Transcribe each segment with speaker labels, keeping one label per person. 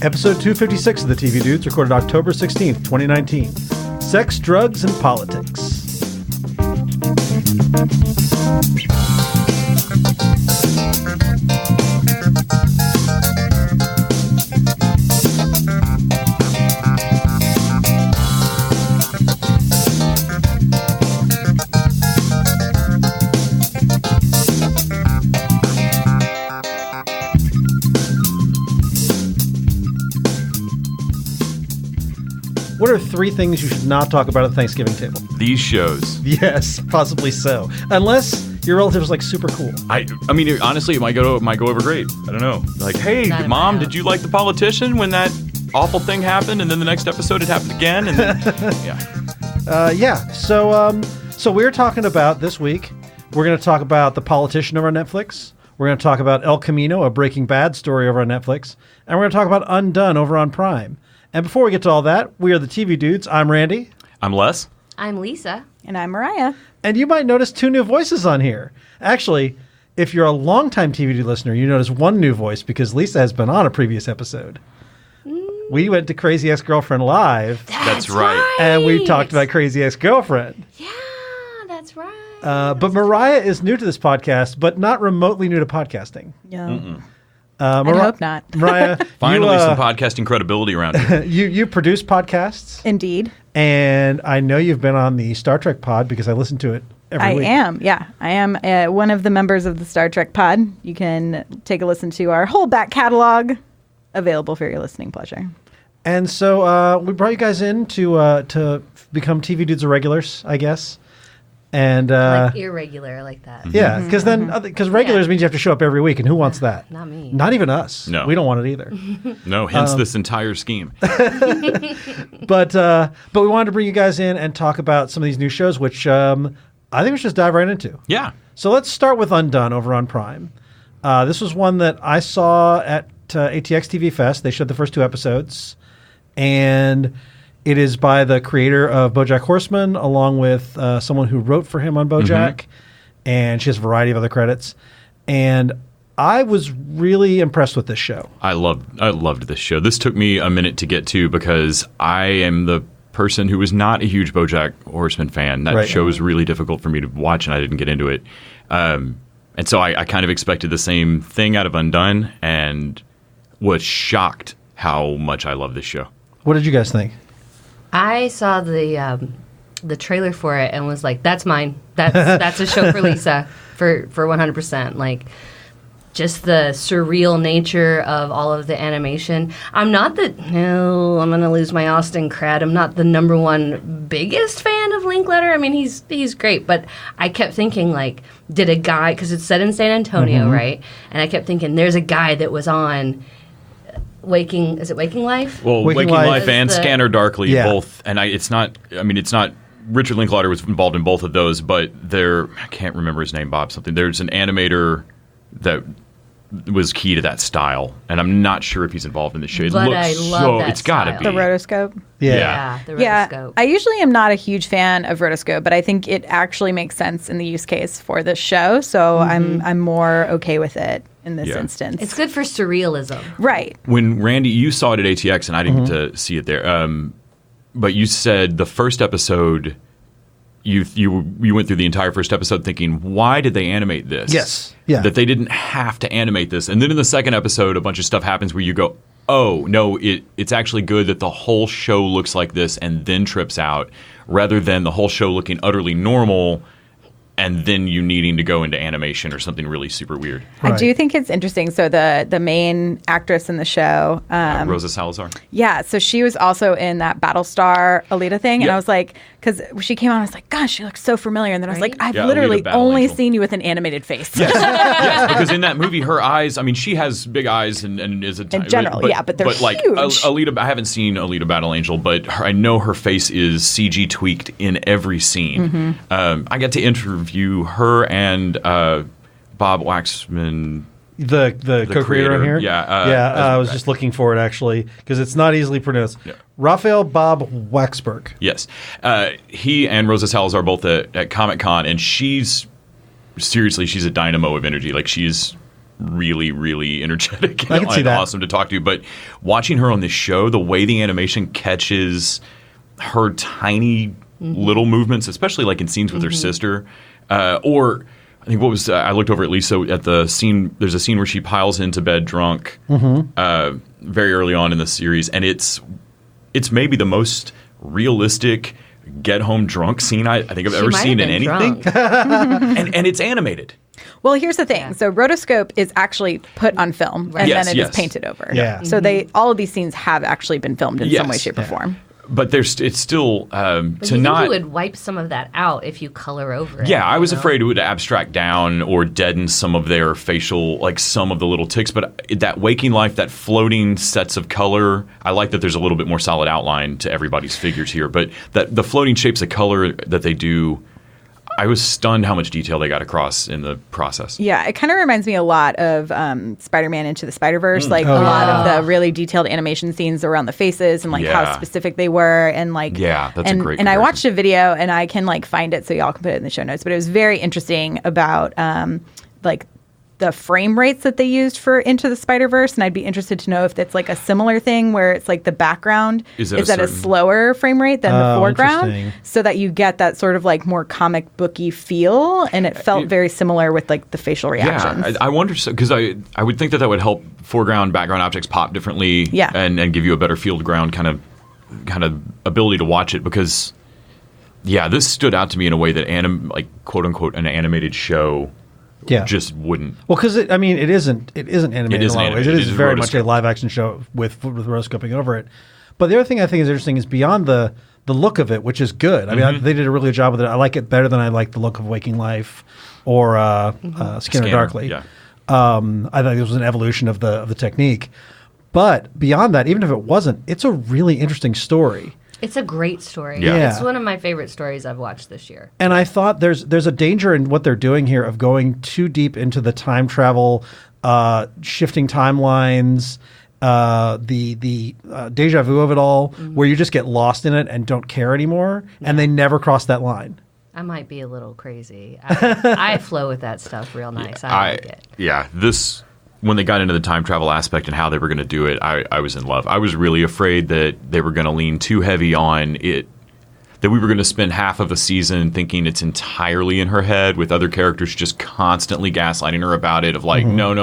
Speaker 1: Episode 256 of the TV Dudes, recorded October 16th, 2019. Sex, Drugs, and Politics. What are three things you should not talk about at the Thanksgiving table?
Speaker 2: These shows.
Speaker 1: Yes, possibly so. Unless your relative is like super cool.
Speaker 2: I mean, honestly, it might go over great. I don't know. Like, hey,
Speaker 3: Not
Speaker 2: Mom,
Speaker 3: about.
Speaker 2: did you like The Politician when that awful thing happened? And then the next episode it happened again. And then, yeah.
Speaker 1: So we're talking about this week. We're going to talk about The Politician over on Netflix. We're going to talk about El Camino, a Breaking Bad story over on Netflix, and we're going to talk about Undone over on Prime. And before we get to all that, we are the TV Dudes. I'm Randy.
Speaker 2: I'm Les.
Speaker 3: I'm Lisa.
Speaker 4: And I'm Mariah.
Speaker 1: And you might notice two new voices on here. Actually, if you're a longtime TV Dude listener, you notice one new voice because Lisa has been on a previous episode. We went to Crazy Ex-Girlfriend Live.
Speaker 2: That's right.
Speaker 1: And we talked about Crazy Ex-Girlfriend.
Speaker 3: Yeah, that's right.
Speaker 1: But Mariah is new to this podcast, but not remotely new to podcasting.
Speaker 4: Yeah. I hope not.
Speaker 1: Mariah,
Speaker 2: Finally, some podcasting credibility around here.
Speaker 1: you produce podcasts,
Speaker 4: Indeed.
Speaker 1: and I know you've been on the Star Trek pod because I listen to it every week.
Speaker 4: I am. Yeah. I am one of the members of the Star Trek pod. You can take a listen to our whole back catalog, available for your listening pleasure.
Speaker 1: And so we brought you guys in to become TV Dudes or regulars, I guess. And
Speaker 3: like irregular, I like that.
Speaker 1: yeah, because regulars means you have to show up every week, and who wants that?
Speaker 3: Not me.
Speaker 1: Not even us.
Speaker 2: No.
Speaker 1: We don't want it either.
Speaker 2: No, hence this entire scheme.
Speaker 1: But we wanted to bring you guys in and talk about some of these new shows, which I think we should just dive right into.
Speaker 2: Yeah.
Speaker 1: So let's start with Undone over on Prime. This was one that I saw at ATX TV Fest. They showed the first two episodes, and it is by the creator of BoJack Horseman, along with someone who wrote for him on BoJack, and she has a variety of other credits. And I was really impressed with this show.
Speaker 2: I loved this show. This took me a minute to get to because I am the person who was not a huge BoJack Horseman fan. That show was really difficult for me to watch, and I didn't get into it. And so I kind of expected the same thing out of Undone, and was shocked how much I love this show.
Speaker 1: What did you guys think?
Speaker 3: I saw the trailer for it and was like, "That's mine. That's a show for Lisa for 100%." Like, just the surreal nature of all of the animation. I'm going to lose my Austin cred. I'm not the number one biggest fan of Linklater. I mean, he's great, but I kept thinking, like, did a guy, because it's set in San Antonio, right? And I kept thinking, there's a guy that was on Waking Life?
Speaker 2: Well, Waking Life and
Speaker 3: Is the-
Speaker 2: Scanner Darkly,
Speaker 1: Yeah.
Speaker 2: both. And it's not Richard Linklater was involved in both of those, but I can't remember his name, Bob something. There's an animator that was key to that style, and I'm not sure if he's involved in the show. It
Speaker 3: But
Speaker 2: looks
Speaker 3: I love that
Speaker 2: it's gotta
Speaker 3: style.
Speaker 2: be.
Speaker 4: The rotoscope.
Speaker 3: Yeah, the
Speaker 4: Yeah,
Speaker 3: rotoscope.
Speaker 4: I usually am not a huge fan of rotoscope, but I think it actually makes sense in the use case for this show. So I'm more okay with it in this instance.
Speaker 3: It's good for surrealism.
Speaker 4: Right.
Speaker 2: When Randy, you saw it at ATX, and I didn't get to see it there. But you said the first episode, you went through the entire first episode thinking, why did they animate this?
Speaker 1: Yes. Yeah.
Speaker 2: That they didn't have to animate this. And then in the second episode, a bunch of stuff happens where you go, oh, no, it's actually good that the whole show looks like this and then trips out, rather than the whole show looking utterly normal and then you needing to go into animation or something really super weird.
Speaker 4: I do think it's interesting. So the main actress in the show,
Speaker 2: Rosa Salazar.
Speaker 4: yeah, so she was also in that Battlestar Alita thing, and I was like, because she came on, I was like, gosh, she looks so familiar, and then I was like, I've
Speaker 2: Yeah,
Speaker 4: literally
Speaker 2: Alita Battle
Speaker 4: only
Speaker 2: Angel.
Speaker 4: seen you with an animated face.
Speaker 2: Yes, because in that movie, her eyes, I mean, she has big eyes and is a
Speaker 4: In general, but they're
Speaker 2: like
Speaker 4: huge.
Speaker 2: Alita, I haven't seen Alita Battle Angel, but I know her face is CG tweaked in every scene. I got to interview her and Bob Waxman
Speaker 1: The co-creator on here?
Speaker 2: Yeah.
Speaker 1: I was just looking for it, actually, because it's not easily pronounced. Yeah. Raphael Bob Waksberg.
Speaker 2: Yes. He and Rosa Salazar both at Comic-Con, and she's a dynamo of energy. Like, she's really, really energetic and awesome to talk to. But watching her on this show, the way the animation catches her tiny little movements, especially like in scenes with her sister, or I think I looked over at Lisa at the scene. There's a scene where she piles into bed drunk very early on in the series, and it's maybe the most realistic get home drunk scene I think I've ever seen in anything. and it's animated.
Speaker 4: Well, here's the thing. Yeah. So Rotoscope is actually put on film, and then it is painted over.
Speaker 1: Yeah.
Speaker 4: So all of these scenes have actually been filmed in some way, shape, or form.
Speaker 2: But it's still
Speaker 3: you would wipe some of that out if you color over it.
Speaker 2: Yeah, I was afraid it would abstract down or deaden some of their facial, like some of the little ticks. But that waking life, that floating sets of color, I like that there's a little bit more solid outline to everybody's figures here. But that the floating shapes of color that they do, I was stunned how much detail they got across in the process.
Speaker 4: Yeah, it kind of reminds me a lot of Spider-Man Into the Spider-Verse, a lot of the really detailed animation scenes around the faces and how specific they were, and
Speaker 2: that's a great comparison.
Speaker 4: And I watched a video, and I can find it so y'all can put it in the show notes. But it was very interesting about the frame rates that they used for Into the Spider-Verse, and I'd be interested to know if that's a similar thing where it's the background is at a slower frame rate than the foreground, so that you get that sort of more comic booky feel, and it felt very similar with the facial reactions.
Speaker 2: Yeah, I wonder, because I would think that would help foreground, background objects pop differently, and give you a better field ground kind of ability to watch it, because this stood out to me in a way that quote unquote an animated show just wouldn't.
Speaker 1: Well, because it isn't animated in a lot of ways. It is very much a live action show with rotoscoping over it. But the other thing I think is interesting is beyond the look of it, which is good. I mean, they did a really good job with it. I like it better than I like the look of Waking Life or Scanner Darkly.
Speaker 2: Yeah.
Speaker 1: I think it was an evolution of the technique. But beyond that, even if it wasn't, it's a really interesting story.
Speaker 3: It's a great story.
Speaker 1: Yeah.
Speaker 3: It's one of my favorite stories I've watched this year.
Speaker 1: And I thought there's a danger in what they're doing here of going too deep into the time travel, shifting timelines, the deja vu of it all, where you just get lost in it and don't care anymore, and they never cross that line.
Speaker 3: I might be a little crazy. I flow with that stuff real nice. I like it.
Speaker 2: Yeah, when they got into the time travel aspect and how they were going to do it, I was in love. I was really afraid that they were going to lean too heavy on it, that we were going to spend half of a season thinking it's entirely in her head, with other characters just constantly gaslighting her about it, of no,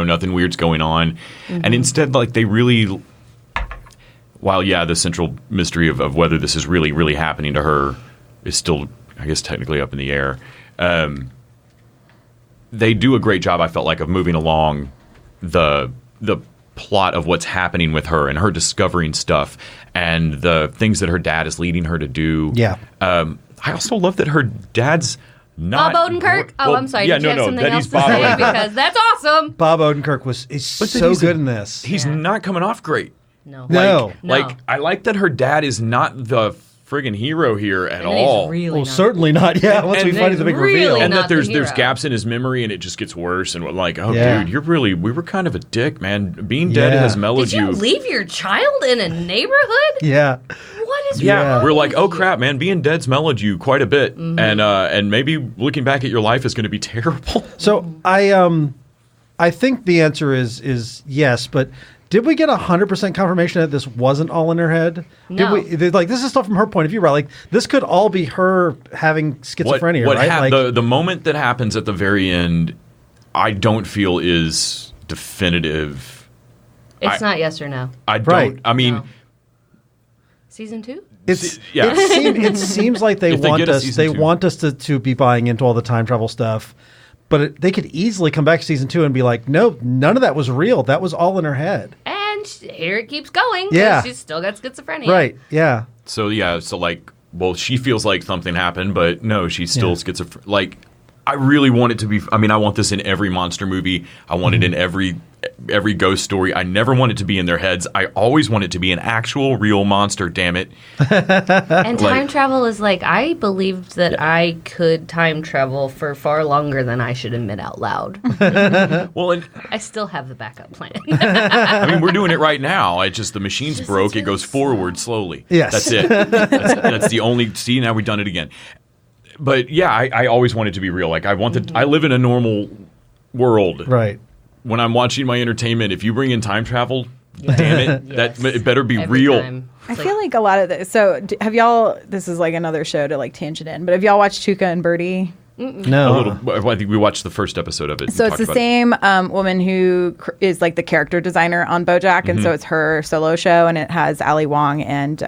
Speaker 2: nothing weird's going on. And instead, they really, while the central mystery of whether this is really, really happening to her is still, I guess, technically up in the air, they do a great job, I felt like, of moving along the plot of what's happening with her and her discovering stuff and the things that her dad is leading her to do.
Speaker 1: Yeah.
Speaker 2: I also love that her dad's not
Speaker 3: Bob Odenkirk. I'm sorry. Did you have something else to say? Because that's awesome.
Speaker 1: Bob Odenkirk is so good in this.
Speaker 2: He's not coming off great.
Speaker 1: No.
Speaker 2: I like that her dad is not the friggin' hero here at all.
Speaker 3: Really
Speaker 1: certainly not. Yeah, once we find the big reveal.
Speaker 2: And that there's gaps in his memory, and it just gets worse. And dude, we were kind of a dick, man. Being dead has mellowed you.
Speaker 3: Did you leave your child in a neighborhood?
Speaker 1: Yeah.
Speaker 3: What is wrong?
Speaker 2: We're like, oh crap, man, being dead's mellowed you quite a bit. And maybe looking back at your life is going to be terrible.
Speaker 1: So I think the answer is yes, but did we get 100% confirmation that this wasn't all in her head?
Speaker 3: No.
Speaker 1: This is stuff from her point of view, right? This could all be her having schizophrenia, right?
Speaker 2: The moment that happens at the very end, I don't feel is definitive.
Speaker 3: It's not yes or no.
Speaker 2: I don't. I mean,
Speaker 3: no. Season 2?
Speaker 1: It seems like they want us to be buying into all the time travel stuff. But they could easily come back to season 2 and be like, no, none of that was real. That was all in her head.
Speaker 3: And here it keeps going.
Speaker 1: Yeah.
Speaker 3: She's still got schizophrenia.
Speaker 1: Right, yeah.
Speaker 2: So she feels like something happened, but no, she's still schizophrenic. I really want it to be. I mean, I want this in every monster movie. I want it in every ghost story. I never want it to be in their heads. I always want it to be an actual, real monster. Damn it!
Speaker 3: And time travel is like, I believed that I could time travel for far longer than I should admit out loud.
Speaker 2: Well, and
Speaker 3: I still have the backup plan.
Speaker 2: I mean, we're doing it right now. I just the machine's broke. It goes forward slowly.
Speaker 1: Yes.
Speaker 2: That's it. That's the only. See, now we've done it again. But yeah, I always want it to be real. Like I want I live in a normal world.
Speaker 1: Right.
Speaker 2: When I'm watching my entertainment, if you bring in time travel, damn it,
Speaker 3: Yes.
Speaker 2: it better be
Speaker 3: Every
Speaker 2: real.
Speaker 3: time.
Speaker 4: I
Speaker 3: It's
Speaker 4: feel like a lot of this. So, have y'all? This is like another show to like tangent in, but have y'all watched Tuca and Birdie?
Speaker 1: No.
Speaker 2: A little. I think we watched the first episode of it.
Speaker 4: So it's the same woman who is like the character designer on BoJack, and so it's her solo show, and it has Ali Wong and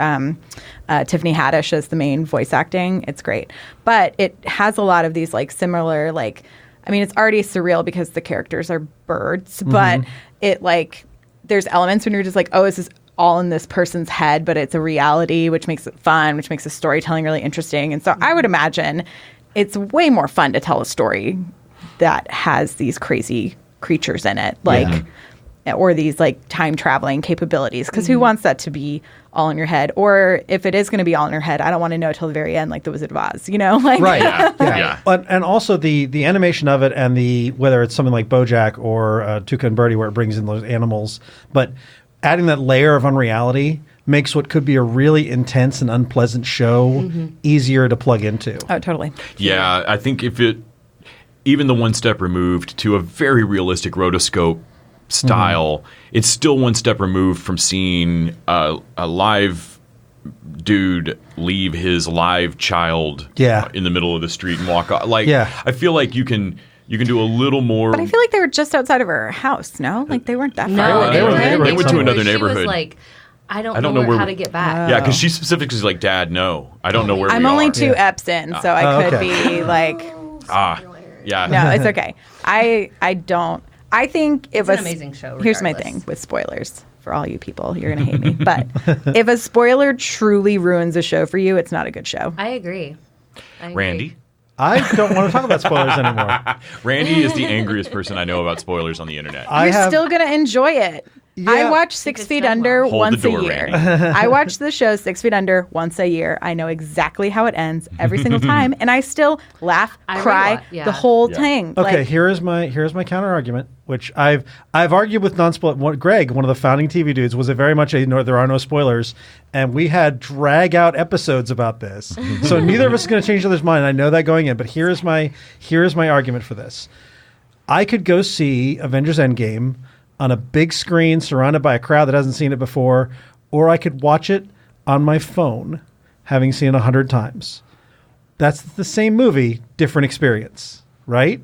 Speaker 4: Tiffany Haddish as the main voice acting. It's great, but it has a lot of these like similar like. I mean, it's already surreal because the characters are birds, but it like there's elements when you're just like, oh, this is all in this person's head, but it's a reality, which makes it fun, which makes the storytelling really interesting. And so I would imagine it's way more fun to tell a story that has these crazy creatures in it, like or these like time traveling capabilities. Because who wants that to be all in your head? Or if it is going to be all in your head, I don't want to know till the very end, like the Wizard of Oz. You know, like
Speaker 1: Right.
Speaker 2: Yeah.
Speaker 1: Yeah.
Speaker 2: Yeah.
Speaker 1: And also the animation of it, and the whether it's something like BoJack or Tuca and Birdie, where it brings in those animals, but adding that layer of unreality makes what could be a really intense and unpleasant show easier to plug into.
Speaker 4: Oh, totally.
Speaker 2: Yeah, I think if it even the one step removed to a very realistic rotoscope style, it's still one step removed from seeing a live dude leave his live child in the middle of the street and walk off. Like, I feel like you can do a little more.
Speaker 4: But I feel like they were just outside of her house, no? Like they weren't that far
Speaker 3: No,
Speaker 4: away.
Speaker 1: they were in the neighborhood.
Speaker 2: They went to another
Speaker 3: She
Speaker 2: neighborhood.
Speaker 3: was like, I don't know how to get back.
Speaker 2: Yeah, because she specifically is like, Dad, no, I don't know where
Speaker 4: I'm
Speaker 2: we
Speaker 4: only
Speaker 2: are.
Speaker 4: 2 eps in, so I could be like,
Speaker 2: Yeah.
Speaker 4: no, it's okay. I don't. I think if
Speaker 3: It's an amazing show,
Speaker 4: Here's my
Speaker 3: regardless.
Speaker 4: thing with spoilers for all you people. You're gonna hate me, but if a spoiler truly ruins a show for you, it's not a good show.
Speaker 3: I agree.
Speaker 2: Randy?
Speaker 1: I don't want to talk about spoilers anymore.
Speaker 2: Randy is the angriest person I know about spoilers on the internet.
Speaker 4: You're still gonna enjoy it. I watch 6
Speaker 3: it's
Speaker 4: Feet
Speaker 3: done
Speaker 4: Under
Speaker 3: well.
Speaker 2: Hold
Speaker 4: once
Speaker 2: the door,
Speaker 4: a year.
Speaker 2: Randy.
Speaker 4: I watch the show 6 Feet Under once a year. I know exactly how it ends every single time, and I still laugh,
Speaker 3: I
Speaker 4: cry
Speaker 3: rewatch, yeah.
Speaker 4: the whole
Speaker 2: Yeah.
Speaker 4: thing.
Speaker 1: Okay,
Speaker 4: Like,
Speaker 1: here's my counter argument, which I've argued with non-spoiler. Greg, one of the founding TV dudes, was it very much a no, there are no spoilers, and we had drag out episodes about this. So neither of us is going to change each other's mind. I know that going in, but here's my argument for this. I could go see Avengers Endgame on a big screen surrounded by a crowd that hasn't seen it before, or I could watch it on my phone, having seen it 100 times. That's the same movie, different experience, right?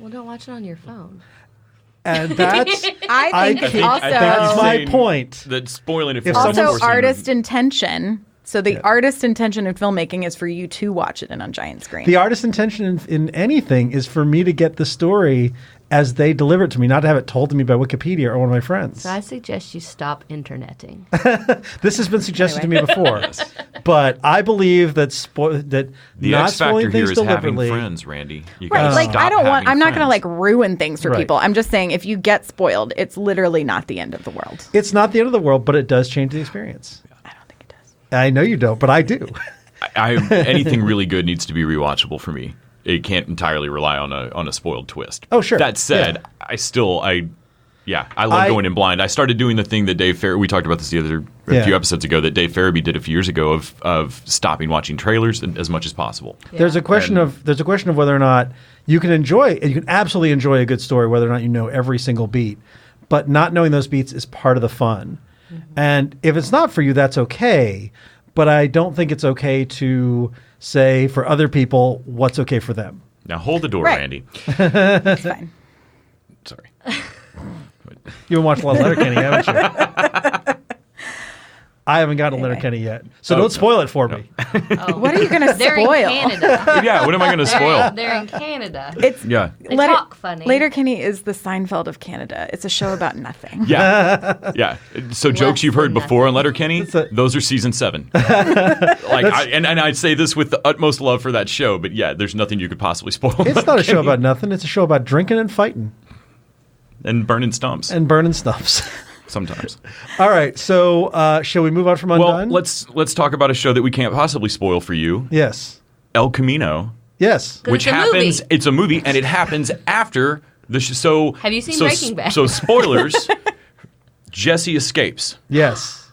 Speaker 3: Well, don't watch it on your phone.
Speaker 1: And that's
Speaker 4: I think also
Speaker 1: that's my
Speaker 2: saying
Speaker 1: point.
Speaker 2: That spoiling if
Speaker 1: If
Speaker 2: someone's
Speaker 1: someone's
Speaker 4: also
Speaker 2: forcing-
Speaker 4: artist intention. So the artist intention in filmmaking is for you to watch it in a giant screen.
Speaker 1: The artist's intention in anything is for me to get the story as they deliver it to me, not to have it told to me by Wikipedia or one of my friends.
Speaker 3: So I suggest you stop interneting.
Speaker 1: This has been suggested to me before, but I believe that
Speaker 2: The
Speaker 1: not
Speaker 2: X factor
Speaker 1: spoiling
Speaker 2: here
Speaker 1: things
Speaker 2: is having
Speaker 1: deliberately.
Speaker 2: friends, Randy. You
Speaker 4: Right,
Speaker 2: gotta
Speaker 4: like
Speaker 2: stop
Speaker 4: I don't want.
Speaker 2: having
Speaker 4: I'm not going to
Speaker 2: friends.
Speaker 4: like ruin things for
Speaker 1: Right.
Speaker 4: people. I'm just saying if you get spoiled, it's literally not the end of the world.
Speaker 1: It's not the end of the world, but it does change the experience.
Speaker 4: I don't think it does.
Speaker 1: I know you don't, but I do.
Speaker 2: Anything really good needs to be rewatchable for me. It can't entirely rely on a spoiled twist.
Speaker 1: Oh, sure.
Speaker 2: That said,
Speaker 1: Yeah.
Speaker 2: I love going in blind. I started doing the thing that Dave Farabee, we talked about this a few episodes ago, that Dave Farabee did a few years ago of stopping watching trailers as much as possible.
Speaker 1: There's a question of whether or not you can absolutely enjoy a good story, whether or not you know every single beat, but not knowing those beats is part of the fun. And if it's not for you, that's okay. But I don't think it's okay to say for other people what's okay for them.
Speaker 2: Now hold the door,
Speaker 4: Right.
Speaker 2: Randy.
Speaker 4: It's fine.
Speaker 2: Sorry.
Speaker 1: You haven't watched a lot of Letterkenny, haven't you? I haven't gotten
Speaker 4: Anyway.
Speaker 1: Letterkenny yet, so don't spoil it for me.
Speaker 4: What are you going to
Speaker 3: They're
Speaker 4: spoil?
Speaker 3: in Canada.
Speaker 2: Yeah, what am I going to spoil?
Speaker 3: They're in Canada.
Speaker 4: It's
Speaker 2: Yeah.
Speaker 3: They talk funny.
Speaker 4: Letterkenny is the Seinfeld of Canada. It's a show about nothing.
Speaker 2: Yeah, yeah. So jokes you've heard
Speaker 3: than
Speaker 2: before on Letterkenny, those are season 7. And I'd say this with the utmost love for that show, but yeah, there's nothing you could possibly spoil.
Speaker 1: It's not a show about nothing. It's a show about drinking and fighting
Speaker 2: and burning stumps
Speaker 1: and burning stumps.
Speaker 2: sometimes.
Speaker 1: All right, so shall we move on from Undone?
Speaker 2: Well, let's talk about a show that we can't possibly spoil for you,
Speaker 1: Yes.
Speaker 2: El Camino,
Speaker 1: Yes.
Speaker 2: which
Speaker 3: it's a
Speaker 2: happens.
Speaker 3: movie.
Speaker 2: It's a movie, and it happens after the so.
Speaker 3: Have you seen
Speaker 2: so,
Speaker 3: Breaking Bad?
Speaker 2: So spoilers. Jesse escapes.
Speaker 1: Yes.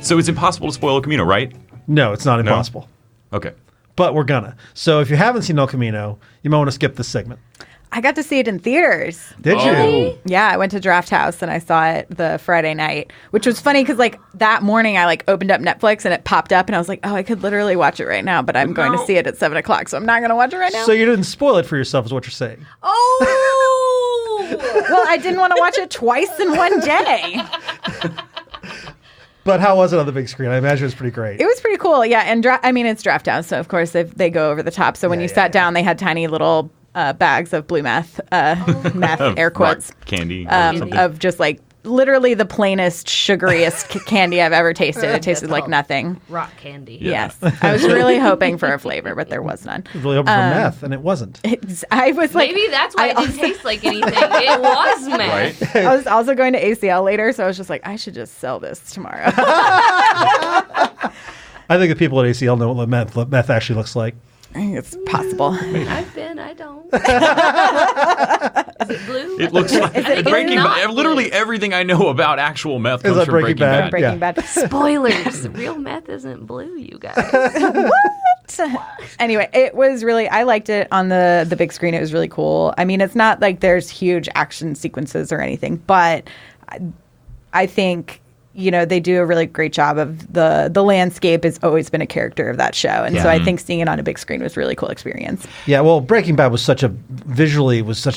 Speaker 2: So it's impossible to spoil El Camino, right?
Speaker 1: No, it's not impossible.
Speaker 2: Okay.
Speaker 1: But we're gonna. So if you haven't seen El Camino, you might want to skip this segment.
Speaker 4: I got to see it in theaters.
Speaker 1: Did you?
Speaker 2: Oh.
Speaker 4: Yeah, I went to Draft House and I saw it the Friday night, which was funny because like that morning I like opened up Netflix and it popped up and I was like, oh, I could literally watch it right now, but I'm going to see it at 7:00, so I'm not going to watch it right now.
Speaker 1: So you didn't spoil it for yourself, is what you're saying.
Speaker 3: Oh!
Speaker 4: Well, I didn't want to watch it twice in one day.
Speaker 1: But how was it on the big screen? I imagine it was pretty great.
Speaker 4: It was pretty cool, yeah. And I mean, it's Draft House, so of course they go over the top. So when you sat down, they had tiny little bags of blue meth, meth air quotes,
Speaker 2: Rock candy. Or something.
Speaker 4: of just like literally the plainest, sugariest candy I've ever tasted. It tasted
Speaker 3: That's
Speaker 4: like
Speaker 3: all.
Speaker 4: nothing.
Speaker 3: Rock candy.
Speaker 4: Yes, I was really hoping for a flavor, but there was none.
Speaker 1: I was really hoping for meth, and it wasn't.
Speaker 4: I was like,
Speaker 3: Maybe that's why it didn't taste like anything. It was meth.
Speaker 2: Right?
Speaker 4: I was also going to ACL later, so I was just like, I should just sell this tomorrow.
Speaker 1: I think the people at ACL know what meth actually looks like.
Speaker 4: It's possible.
Speaker 3: I've been. I don't. Is it blue?
Speaker 2: It looks like
Speaker 3: it
Speaker 2: Breaking
Speaker 3: not
Speaker 2: Bad.
Speaker 3: blue?
Speaker 2: Literally everything I know about actual meth
Speaker 1: Is
Speaker 2: comes
Speaker 1: that
Speaker 2: from
Speaker 1: Breaking
Speaker 2: Breaking
Speaker 1: Bad?
Speaker 2: Bad.
Speaker 4: Breaking
Speaker 1: Yeah.
Speaker 4: Bad.
Speaker 3: Spoilers. Real meth isn't blue, you guys.
Speaker 4: Anyway, it was really, I liked it on the big screen. It was really cool. I mean, it's not like there's huge action sequences or anything, but I think, you know, they do a really great job of the landscape has always been a character of that show. And so I think seeing it on a big screen was a really cool experience.
Speaker 1: Yeah, well, Breaking Bad was such an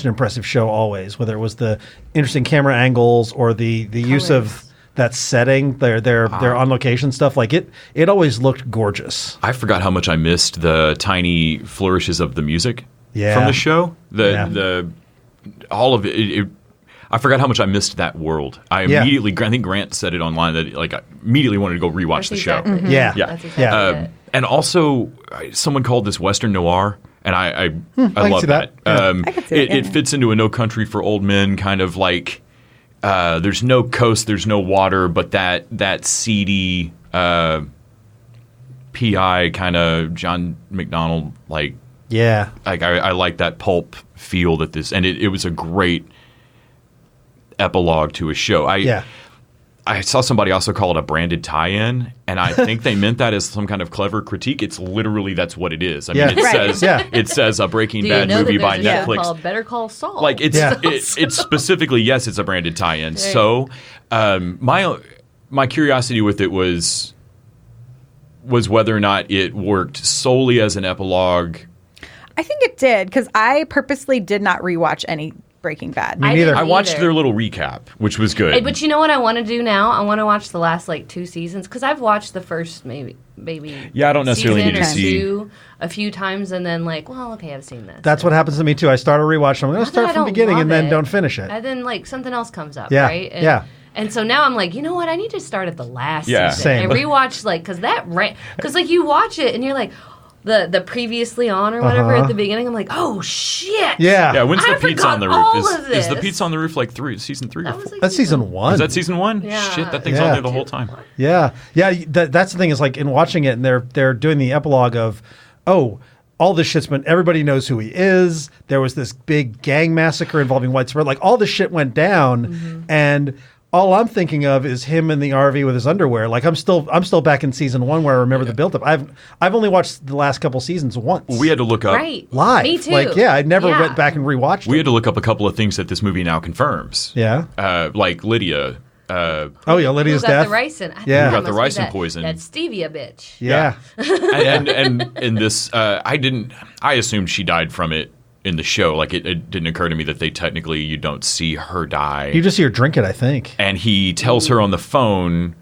Speaker 1: impressive show always, whether it was the interesting camera angles or the use of that setting, their on location stuff. Like it always looked gorgeous.
Speaker 2: I forgot how much I missed the tiny flourishes of the music
Speaker 1: Yeah.
Speaker 2: from the show.
Speaker 1: Yeah.
Speaker 2: The all of it. I forgot how much I missed that world. I immediately, I think Grant said it online that like I immediately wanted to go rewatch the show.
Speaker 3: Exactly.
Speaker 1: Yeah.
Speaker 2: Yeah.
Speaker 3: That's exactly
Speaker 1: Yeah.
Speaker 3: it.
Speaker 2: And also, someone called this Western noir, and I
Speaker 1: can
Speaker 2: love
Speaker 1: see that. Yeah.
Speaker 4: I could see it,
Speaker 2: It
Speaker 4: yeah.
Speaker 2: fits into a No Country for Old Men kind of like. There's no coast, there's no water, but that seedy PI kind of John McDonald like.
Speaker 1: Yeah.
Speaker 2: Like I like that pulp feel that this, and it was a great epilogue to a show. I saw somebody also call it a branded tie-in, and I think they meant that as some kind of clever critique. It's literally that's what it is. I
Speaker 1: Yeah.
Speaker 2: mean, it
Speaker 1: Right.
Speaker 2: says
Speaker 1: Yeah.
Speaker 2: it says a Breaking
Speaker 3: Do you
Speaker 2: Bad
Speaker 3: know
Speaker 2: movie
Speaker 3: that
Speaker 2: by
Speaker 3: there's a show
Speaker 2: Netflix.
Speaker 3: called Better Call Saul?
Speaker 2: Like it's
Speaker 1: Yeah.
Speaker 2: it's specifically yes, it's a branded tie-in. So my curiosity with it was whether or not it worked solely as an epilogue.
Speaker 4: I think it did because I purposely did not rewatch any Breaking Bad.
Speaker 1: Me
Speaker 3: I
Speaker 1: neither.
Speaker 3: didn't
Speaker 2: I watched
Speaker 3: either.
Speaker 2: their little recap, which was good.
Speaker 3: Hey, but you know what I want to do now? I want to watch the last like 2 seasons because I've watched the first maybe
Speaker 2: Yeah, I don't necessarily
Speaker 3: season
Speaker 2: need to
Speaker 3: or
Speaker 2: see-
Speaker 3: two a few times and then like, well, okay, I've seen this.
Speaker 1: That's what happens to me too. I start a rewatch. I'm going to
Speaker 3: Not that
Speaker 1: start
Speaker 3: I
Speaker 1: from the
Speaker 3: don't
Speaker 1: beginning
Speaker 3: love
Speaker 1: and then
Speaker 3: it.
Speaker 1: don't finish it.
Speaker 3: And then like something else comes up,
Speaker 1: Yeah,
Speaker 3: right? And,
Speaker 1: yeah.
Speaker 3: And so now I'm like, you know what? I need to start at the last
Speaker 2: Yeah.
Speaker 3: season
Speaker 1: Same.
Speaker 3: and rewatch like because like you watch it and you're like. The previously on or whatever
Speaker 1: Uh-huh.
Speaker 3: at the beginning, I'm like, oh shit!
Speaker 1: Yeah.
Speaker 2: Yeah, when's
Speaker 3: I
Speaker 2: the Pizza on the
Speaker 3: forgot
Speaker 2: Roof?
Speaker 3: all of
Speaker 2: Is the
Speaker 3: this.
Speaker 2: Pizza on the Roof like season 3 or
Speaker 3: That
Speaker 2: 4?
Speaker 3: was like
Speaker 1: That's season 1.
Speaker 2: Is that season 1?
Speaker 3: Yeah.
Speaker 2: Shit, that thing's
Speaker 1: Yeah.
Speaker 2: on there the whole time.
Speaker 1: Yeah, yeah. That's the thing is like in watching it, and they're doing the epilogue of, all this shit's been, everybody knows who he is. There was this big gang massacre involving white supremacy. Like all this shit went down, and all I'm thinking of is him in the RV with his underwear. Like I'm still back in season 1 where I remember the build up. I've only watched the last couple seasons once.
Speaker 2: We had to look up
Speaker 1: live.
Speaker 3: Me too.
Speaker 1: Like I never went back and rewatched.
Speaker 2: We had to look up a couple of things that this movie now confirms.
Speaker 1: Yeah.
Speaker 2: Like Lydia.
Speaker 1: Lydia's
Speaker 3: Who got
Speaker 1: death.
Speaker 3: the ricin? I
Speaker 1: Yeah.
Speaker 3: think
Speaker 1: Who
Speaker 3: it
Speaker 2: got the
Speaker 3: must be
Speaker 2: ricin poison.
Speaker 3: That stevia bitch.
Speaker 1: Yeah.
Speaker 2: and in this, I assumed she died from it in the show. Like it didn't occur to me that you don't see her die.
Speaker 1: You just see her drink it, I think.
Speaker 2: And he tells her on the phone,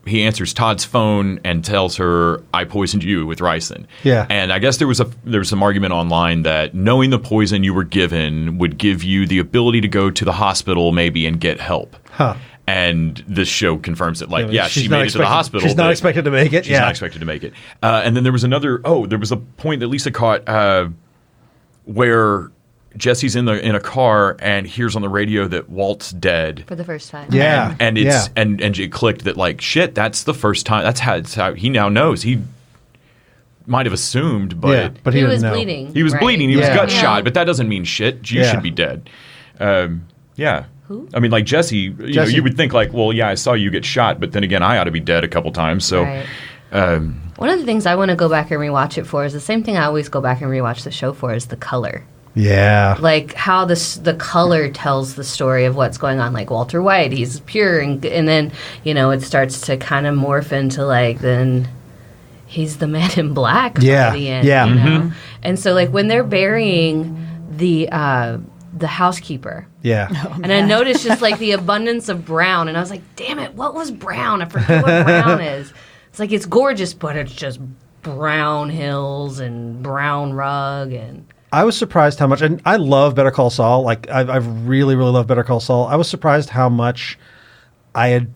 Speaker 2: he answers Todd's phone and tells her, "I poisoned you with ricin."
Speaker 1: Yeah.
Speaker 2: And I guess there was some argument online that knowing the poison you were given would give you the ability to go to the hospital maybe and get help.
Speaker 1: Huh.
Speaker 2: And this show confirms it. Like, she
Speaker 1: not
Speaker 2: made it to the hospital.
Speaker 1: She's not expected to make it.
Speaker 2: She's not expected to make it. And then there was there was a point that Lisa caught where Jesse's in a car and hears on the radio that Walt's dead
Speaker 3: For the first time.
Speaker 1: Yeah.
Speaker 2: and it's and it clicked that like shit, that's the first time. That's how he now knows. He might have assumed, but
Speaker 1: but
Speaker 3: He
Speaker 1: didn't
Speaker 3: was
Speaker 1: know.
Speaker 3: bleeding.
Speaker 2: he was
Speaker 3: right?
Speaker 2: bleeding. He was
Speaker 1: Yeah.
Speaker 2: gut
Speaker 3: Yeah.
Speaker 2: shot, but that doesn't mean shit. You
Speaker 1: Yeah.
Speaker 2: should be dead. Yeah.
Speaker 3: Who?
Speaker 2: I mean, like Jesse,
Speaker 1: Jesse.
Speaker 2: you would think like, well, yeah, I saw you get shot, but then again, I ought to be dead a couple times. So,
Speaker 3: Right. One of the things I want to go back and rewatch it for is the same thing I always go back and rewatch the show for is the color.
Speaker 1: Yeah.
Speaker 3: Like how the color tells the story of what's going on. Like Walter White, he's pure, and then it starts to kind of morph into like then he's the man in black
Speaker 1: Yeah.
Speaker 3: by the end.
Speaker 1: Yeah.
Speaker 3: You know? And so like when they're burying the housekeeper.
Speaker 1: Yeah.
Speaker 3: And I noticed just like the abundance of brown, and I was like, "Damn it, what was brown? I forget what brown is." It's like it's gorgeous, but it's just brown hills and brown rug and.
Speaker 1: I was surprised how much, and I love Better Call Saul. Like I've really, really loved Better Call Saul. I was surprised how much I had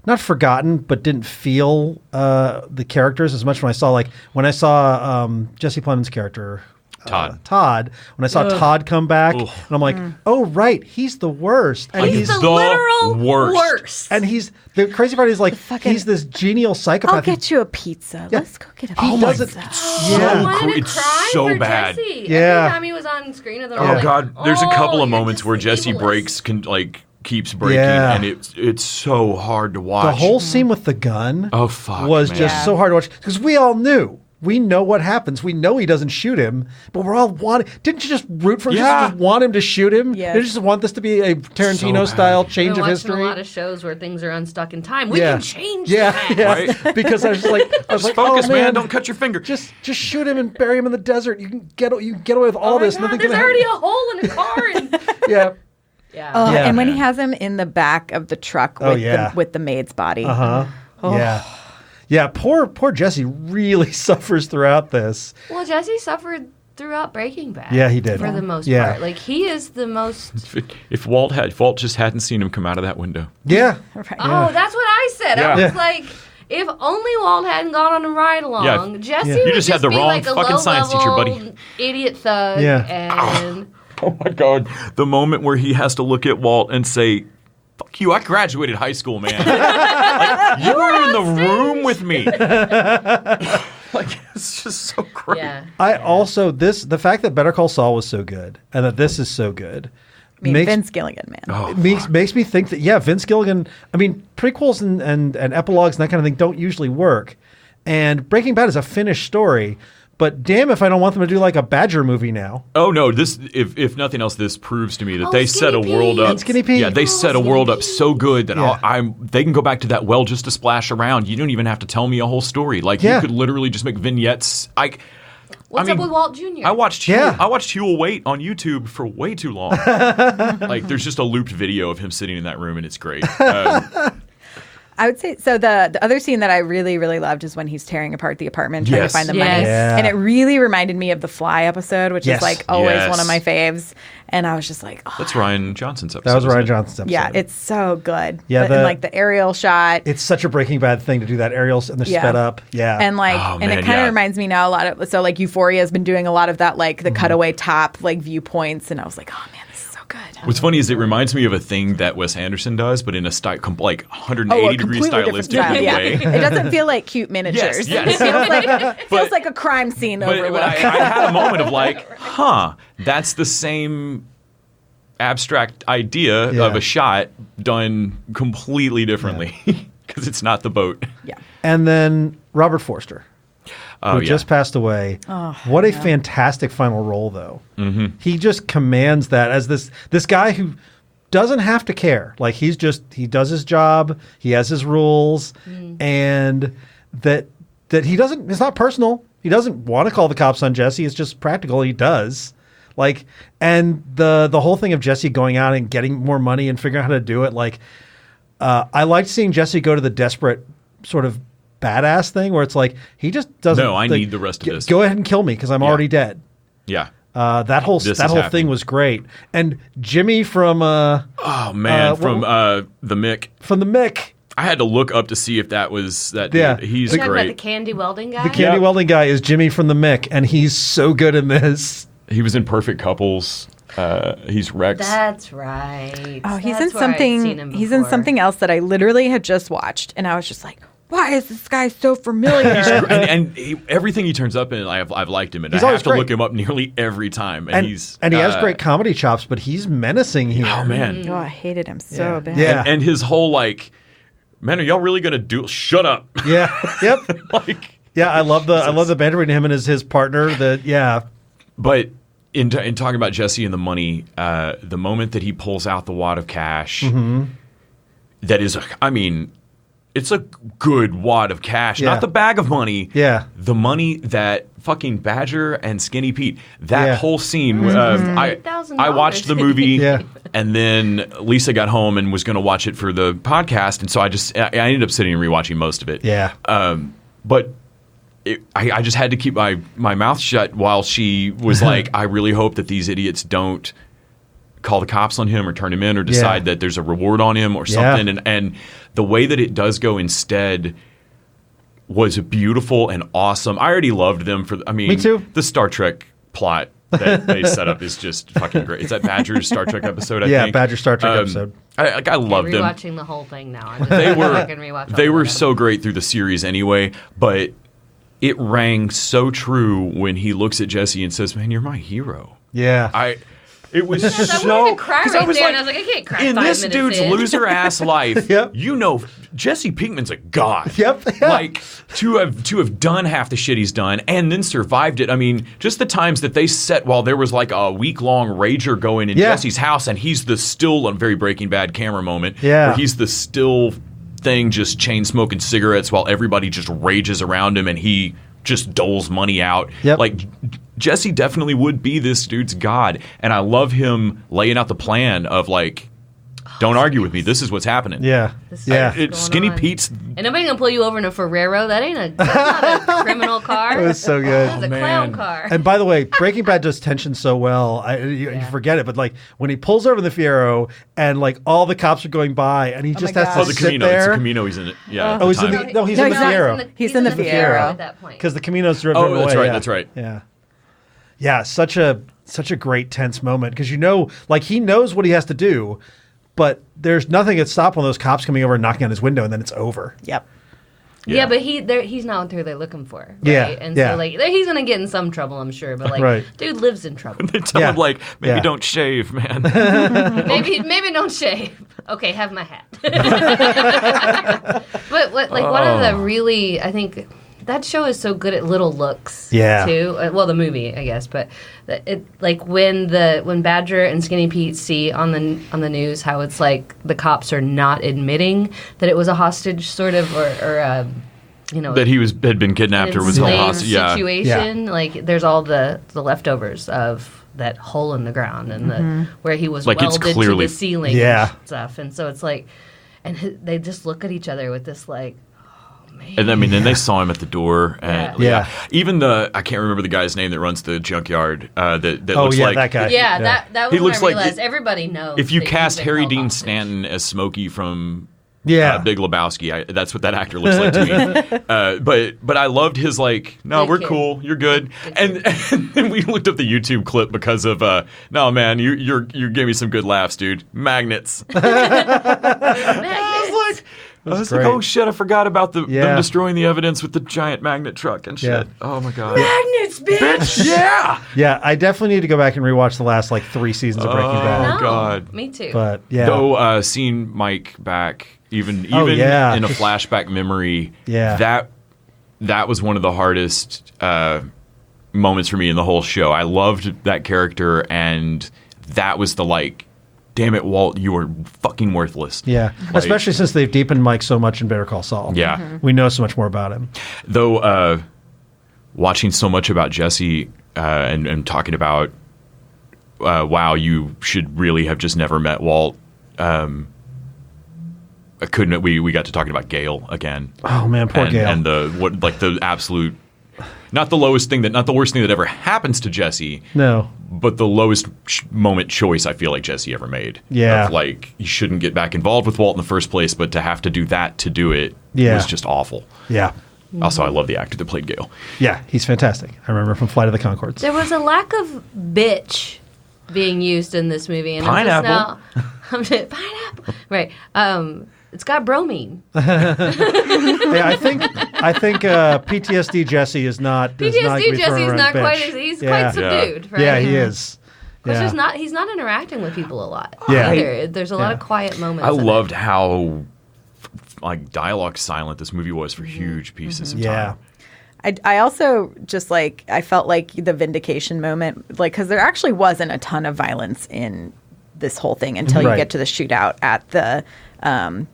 Speaker 1: not forgotten, but didn't feel the characters as much when I saw Jesse Plemons' character.
Speaker 2: Todd.
Speaker 1: When I saw Todd come back, and I'm like, oh right, he's the worst. And
Speaker 3: He's the literal worst.
Speaker 1: And he's the crazy part is like
Speaker 4: fucking-
Speaker 1: he's this genial psychopath.
Speaker 4: I'll get you a pizza. Let's go get a
Speaker 1: He
Speaker 4: pizza.
Speaker 1: doesn't.
Speaker 3: I wanted to
Speaker 2: It's
Speaker 3: cry
Speaker 2: so
Speaker 3: for
Speaker 2: bad.
Speaker 3: Jesse.
Speaker 1: Yeah.
Speaker 3: Every time he was on screen, I was
Speaker 2: Oh
Speaker 3: like,
Speaker 2: God, there's a couple of
Speaker 3: you're
Speaker 2: moments
Speaker 3: just
Speaker 2: where
Speaker 3: the
Speaker 2: Jesse
Speaker 3: evilest.
Speaker 2: keeps breaking,
Speaker 1: Yeah.
Speaker 2: and it's so hard to watch.
Speaker 1: The whole scene with the gun
Speaker 2: Oh, fuck,
Speaker 1: was
Speaker 2: man.
Speaker 1: just
Speaker 4: Yeah.
Speaker 1: so hard to watch because we all knew. We know what happens. We know he doesn't shoot him, but we're all wanting. Didn't you just root for him?
Speaker 2: Yeah.
Speaker 1: You just want him to shoot him?
Speaker 4: Yes.
Speaker 1: Didn't you just want this to be a Tarantino-style
Speaker 3: I've
Speaker 1: change
Speaker 3: been
Speaker 1: of
Speaker 3: watching
Speaker 1: history?
Speaker 3: a lot of shows where things are unstuck in time. We
Speaker 1: yeah.
Speaker 3: can change
Speaker 1: yeah,
Speaker 3: that.
Speaker 1: yeah.
Speaker 2: Right?
Speaker 1: Because I was like,
Speaker 2: Just focus,
Speaker 1: oh,
Speaker 2: man. Don't cut your finger.
Speaker 1: Just shoot him and bury him in the desert. You can get away with all
Speaker 3: Oh my
Speaker 1: this.
Speaker 3: God,
Speaker 1: Nothing
Speaker 3: there's
Speaker 1: can
Speaker 3: already a
Speaker 1: happen.
Speaker 3: hole in the car. And
Speaker 1: Yeah.
Speaker 3: yeah.
Speaker 4: Oh,
Speaker 1: Yeah.
Speaker 4: and when he has him in the back of the truck with, with the maid's body.
Speaker 1: Uh-huh. Yeah. Yeah. Poor Jesse really suffers throughout this.
Speaker 3: Well, Jesse suffered throughout Breaking Bad.
Speaker 1: Yeah, he did.
Speaker 3: For the most
Speaker 1: Yeah.
Speaker 3: part. Like, he is the most...
Speaker 2: If Walt just hadn't seen him come out of that window.
Speaker 1: Yeah.
Speaker 4: Right.
Speaker 3: Oh, that's what I said.
Speaker 2: Yeah.
Speaker 3: I was
Speaker 1: Yeah.
Speaker 3: like... If only Walt hadn't gone on a ride along,
Speaker 2: Yeah.
Speaker 3: Jesse
Speaker 1: Yeah.
Speaker 3: would
Speaker 2: You just had the
Speaker 3: be
Speaker 2: wrong
Speaker 3: like a
Speaker 2: fucking science teacher, buddy.
Speaker 3: low-level idiot thug.
Speaker 1: Yeah.
Speaker 3: And
Speaker 2: Oh my God. The moment where he has to look at Walt and say, "Fuck you, I graduated high school, man." Like, you were in the room with me. Like, it's just so great.
Speaker 3: yeah.
Speaker 1: I also the fact that Better Call Saul was so good and that this is so good
Speaker 4: I mean,
Speaker 1: makes
Speaker 4: Vince Gilligan, man.
Speaker 2: Oh,
Speaker 1: makes me think that Vince Gilligan. I mean, prequels and epilogues and that kind of thing don't usually work. And Breaking Bad is a finished story, but damn if I don't want them to do like a Badger movie now.
Speaker 2: Oh no! This, if nothing else, this proves to me that
Speaker 3: Oh,
Speaker 2: they set a
Speaker 3: Skinny
Speaker 2: world
Speaker 3: Pete.
Speaker 2: up.
Speaker 1: And Skinny Pete.
Speaker 2: Yeah, they
Speaker 3: Oh,
Speaker 2: set a
Speaker 3: Skinny
Speaker 2: world up
Speaker 3: Pete.
Speaker 2: so good that
Speaker 1: Yeah.
Speaker 2: they can go back to that well just to splash around. You don't even have to tell me a whole story. Like
Speaker 1: Yeah.
Speaker 2: you could literally just make vignettes.
Speaker 3: What's up with Walt Jr.?
Speaker 2: I watched
Speaker 1: Yeah.
Speaker 2: Huel Wait on YouTube for way too long. Like there's just a looped video of him sitting in that room and it's great.
Speaker 4: I would say so. The other scene that I really, really loved is when he's tearing apart the apartment trying to
Speaker 2: Yes.
Speaker 4: find the
Speaker 3: Yes.
Speaker 4: money.
Speaker 1: Yeah.
Speaker 4: And it really reminded me of the Fly episode, which
Speaker 1: Yes.
Speaker 4: is like always
Speaker 2: Yes.
Speaker 4: one of my faves. And I was just like, oh,
Speaker 2: That's Ryan Johnson's episode.
Speaker 1: That was
Speaker 2: isn't
Speaker 1: Ryan
Speaker 2: it?
Speaker 1: Johnson's episode.
Speaker 4: yeah, it's so good.
Speaker 1: Yeah,
Speaker 4: and like the aerial shot.
Speaker 1: it's such a Breaking Bad thing to do that aerials and they're
Speaker 4: Yeah.
Speaker 1: sped up. Yeah.
Speaker 4: And like,
Speaker 2: Oh,
Speaker 4: and
Speaker 2: man,
Speaker 4: it kind of
Speaker 2: yeah.
Speaker 4: reminds me now a lot of, so like Euphoria has been doing a lot of that, like the cutaway top, like viewpoints. And I was like, oh man, this is so good.
Speaker 2: What's funny is it reminds me of a thing that Wes Anderson does, but in a like 180 degree stylistic way.
Speaker 4: It doesn't feel like cute miniatures.
Speaker 2: Yes.
Speaker 4: It feels like a crime scene overlook.
Speaker 2: But I had a moment of like, that's the same abstract idea of a shot done completely differently because it's not the boat.
Speaker 4: Yeah.
Speaker 1: And then Robert Forster, who just passed away. What a fantastic final role, though. Mm-hmm. He just commands that as this guy who doesn't have to care. Like he does his job. He has his rules, and that he doesn't. It's not personal. He doesn't want to call the cops on Jesse. It's just practical. He does. Like, and the whole thing of Jesse going out and getting more money and figuring out how to do it. Like, I liked seeing Jesse go to the desperate sort of badass thing where it's like he just doesn't.
Speaker 2: No, I need the rest of this.
Speaker 1: Go ahead and kill me because I'm already dead.
Speaker 2: Yeah.
Speaker 1: That whole thing was great. And Jimmy from
Speaker 2: the Mick.
Speaker 1: From the Mick.
Speaker 2: I had to look up to see if that was that dude. He's
Speaker 3: You're talking
Speaker 2: great.
Speaker 3: about the candy welding guy?
Speaker 1: The candy welding guy is Jimmy from the Mick, and he's so good in this.
Speaker 2: He was in Perfect Couples. He's Rex.
Speaker 3: That's right.
Speaker 4: Oh, he's in something. He's in something else that I literally had just watched, and I was just like, "Why is this guy so familiar?"
Speaker 2: Everything he turns up in, I've liked him, and
Speaker 1: he's
Speaker 2: I have to
Speaker 1: great.
Speaker 2: look him up nearly every time. And he
Speaker 1: has great comedy chops, but he's menacing here.
Speaker 2: Oh man!
Speaker 4: Oh, I hated him so bad.
Speaker 1: Yeah,
Speaker 2: and his whole like, man, are y'all really gonna do? Shut up!
Speaker 1: Yeah, yep.
Speaker 2: Like,
Speaker 1: yeah, I love the banter between him and his partner.
Speaker 2: But in talking about Jesse and the money, the moment that he pulls out the wad of cash, that is, I mean, it's a good wad of cash, not the bag of money.
Speaker 1: Yeah,
Speaker 2: the money that fucking Badger and Skinny Pete. That whole scene. I watched the movie, and then Lisa got home and was going to watch it for the podcast, and so I ended up sitting and rewatching most of it.
Speaker 1: Yeah,
Speaker 2: but. I just had to keep my mouth shut while she was like, I really hope that these idiots don't call the cops on him or turn him in or decide that there's a reward on him or something. And the way that it does go instead was beautiful and awesome. I already loved them me too. The Star Trek plot that they set up is just fucking great. It's that Badger's Star Trek episode, I think.
Speaker 1: Yeah, Badger Star Trek episode.
Speaker 2: I loved them.
Speaker 3: Rewatching the whole thing now. I'm just
Speaker 2: they were so great through the series anyway, but it rang so true when he looks at Jesse and says, "Man, you're my hero."
Speaker 1: Yeah.
Speaker 2: It was
Speaker 3: I wanted to cry right there, and I was like, I can't cry
Speaker 2: in
Speaker 3: 5
Speaker 2: this
Speaker 3: minutes
Speaker 2: dude's
Speaker 3: in.
Speaker 2: loser ass life. You know, Jesse Pinkman's a god.
Speaker 1: Yep.
Speaker 2: Like to have done half the shit he's done and then survived it. I mean, just the times that they set while there was like a week-long rager going in Jesse's house, and he's the still a very Breaking Bad camera moment.
Speaker 1: Yeah.
Speaker 2: Where he's the still thing, just chain smoking cigarettes while everybody just rages around him, and he just doles money out.
Speaker 1: Yep.
Speaker 2: Like Jesse definitely would be this dude's god, and I love him laying out the plan of like, don't argue with me. This is what's happening.
Speaker 1: Yeah.
Speaker 2: It's Skinny Pete's.
Speaker 3: And nobody can pull you over in a Ferrero. That's not a criminal car.
Speaker 1: It was so good.
Speaker 3: It's a clown car.
Speaker 1: And by the way, Breaking Bad does tension so well. You forget it, but like when he pulls over the Fiero and like all the cops are going by, and he just has to
Speaker 2: the
Speaker 1: sit
Speaker 2: Camino.
Speaker 1: there.
Speaker 2: It's the Camino. He's in it. Yeah.
Speaker 1: He's in the Fiero.
Speaker 4: He's in the Fiero
Speaker 3: at that point.
Speaker 1: Because the Camino's driven away.
Speaker 2: That's right. That's right.
Speaker 1: Yeah. Yeah. Such a great tense moment because like he knows what he has to do. But there's nothing that stops one of those cops coming over and knocking on his window, and then it's over.
Speaker 4: Yep.
Speaker 3: Yeah, but he's not who they're looking for. Right?
Speaker 1: Yeah.
Speaker 3: And so like he's gonna get in some trouble, I'm sure. But like, dude lives in trouble.
Speaker 2: They tell him like, maybe don't shave, man.
Speaker 3: maybe don't shave. Okay, have my hat. But one of the really, I think. That show is so good at little looks, too. Well, the movie, I guess, but when Badger and Skinny Pete see on the news how it's like the cops are not admitting that it was a hostage, sort of, or
Speaker 2: that he had been kidnapped or was held hostage.
Speaker 3: Situation. Like there's all the leftovers of that hole in the ground and where he was welded to the ceiling, and stuff, and so it's like, and they just look at each other with this like.
Speaker 2: And then they saw him at the door, and even I can't remember the guy's name that runs the junkyard. That looks like
Speaker 1: that guy.
Speaker 3: Yeah, that was
Speaker 2: he looks
Speaker 3: when I
Speaker 2: like
Speaker 3: realized everybody knows.
Speaker 2: If you cast Harry Dean Stanton as Smokey from
Speaker 1: Yeah.
Speaker 2: Big Lebowski. That's what that actor looks like to me. But I loved his like, no,
Speaker 3: Good
Speaker 2: we're
Speaker 3: kid.
Speaker 2: cool, you're good. And then we looked up the YouTube clip because of, no man, you gave me some good laughs, dude. Magnets. I was like,
Speaker 1: great.
Speaker 2: oh shit, I forgot about them
Speaker 1: Yeah.
Speaker 2: destroying the evidence with the giant magnet truck and shit.
Speaker 1: Yeah.
Speaker 2: Oh my god.
Speaker 3: Magnets, bitch.
Speaker 2: Yeah.
Speaker 1: Yeah, I definitely need to go back and rewatch the last like 3 seasons of Breaking Bad.
Speaker 2: Oh, God.
Speaker 3: Me too.
Speaker 1: But yeah,
Speaker 2: Though seeing Mike back, even
Speaker 1: yeah.
Speaker 2: in a flashback memory,
Speaker 1: Yeah.
Speaker 2: that was one of the hardest moments for me in the whole show. I loved that character, and that was the like, damn it, Walt, you are fucking worthless.
Speaker 1: yeah,
Speaker 2: Like-
Speaker 1: especially since they've deepened Mike so much in Better Call Saul.
Speaker 2: Yeah.
Speaker 1: we know so much more about him.
Speaker 2: Though watching so much about Jesse and talking about, wow, you should really have just never met Walt. We got to talking about Gale again.
Speaker 1: Oh man, poor
Speaker 2: and,
Speaker 1: Gale.
Speaker 2: and the absolute, not the worst thing that ever happens to Jesse,
Speaker 1: No,
Speaker 2: but the lowest moment choice I feel like Jesse ever made.
Speaker 1: Yeah.
Speaker 2: Of like, you shouldn't get back involved with Walt in the first place, but to have to do that to do it
Speaker 1: Yeah.
Speaker 2: was just awful.
Speaker 1: yeah,
Speaker 2: Also, I love the actor that played Gale.
Speaker 1: yeah, he's fantastic. I remember from Flight of the Conchords.
Speaker 3: There was a lack of bitch being used in this movie, and
Speaker 2: Pineapple.
Speaker 3: pineapple, right? It's got bromine.
Speaker 1: Yeah, I think PTSD Jesse is not. does not
Speaker 3: PTSD
Speaker 1: be thrown
Speaker 3: Jesse's
Speaker 1: around
Speaker 3: not
Speaker 1: bitch.
Speaker 3: quite as he's
Speaker 1: Yeah.
Speaker 3: quite subdued, right?
Speaker 1: Yeah, he is.
Speaker 3: Because
Speaker 1: Yeah.
Speaker 3: he's not interacting with people a lot.
Speaker 1: Yeah.
Speaker 3: Either. There's a lot
Speaker 1: Yeah.
Speaker 3: of quiet moments.
Speaker 2: I
Speaker 3: in it.
Speaker 2: loved how like dialogue silent this movie was for huge pieces of
Speaker 1: Yeah.
Speaker 2: time.
Speaker 4: I also just like I felt like the vindication moment, like because there actually wasn't a ton of violence in this whole thing until
Speaker 1: Right.
Speaker 4: you get to the shootout at the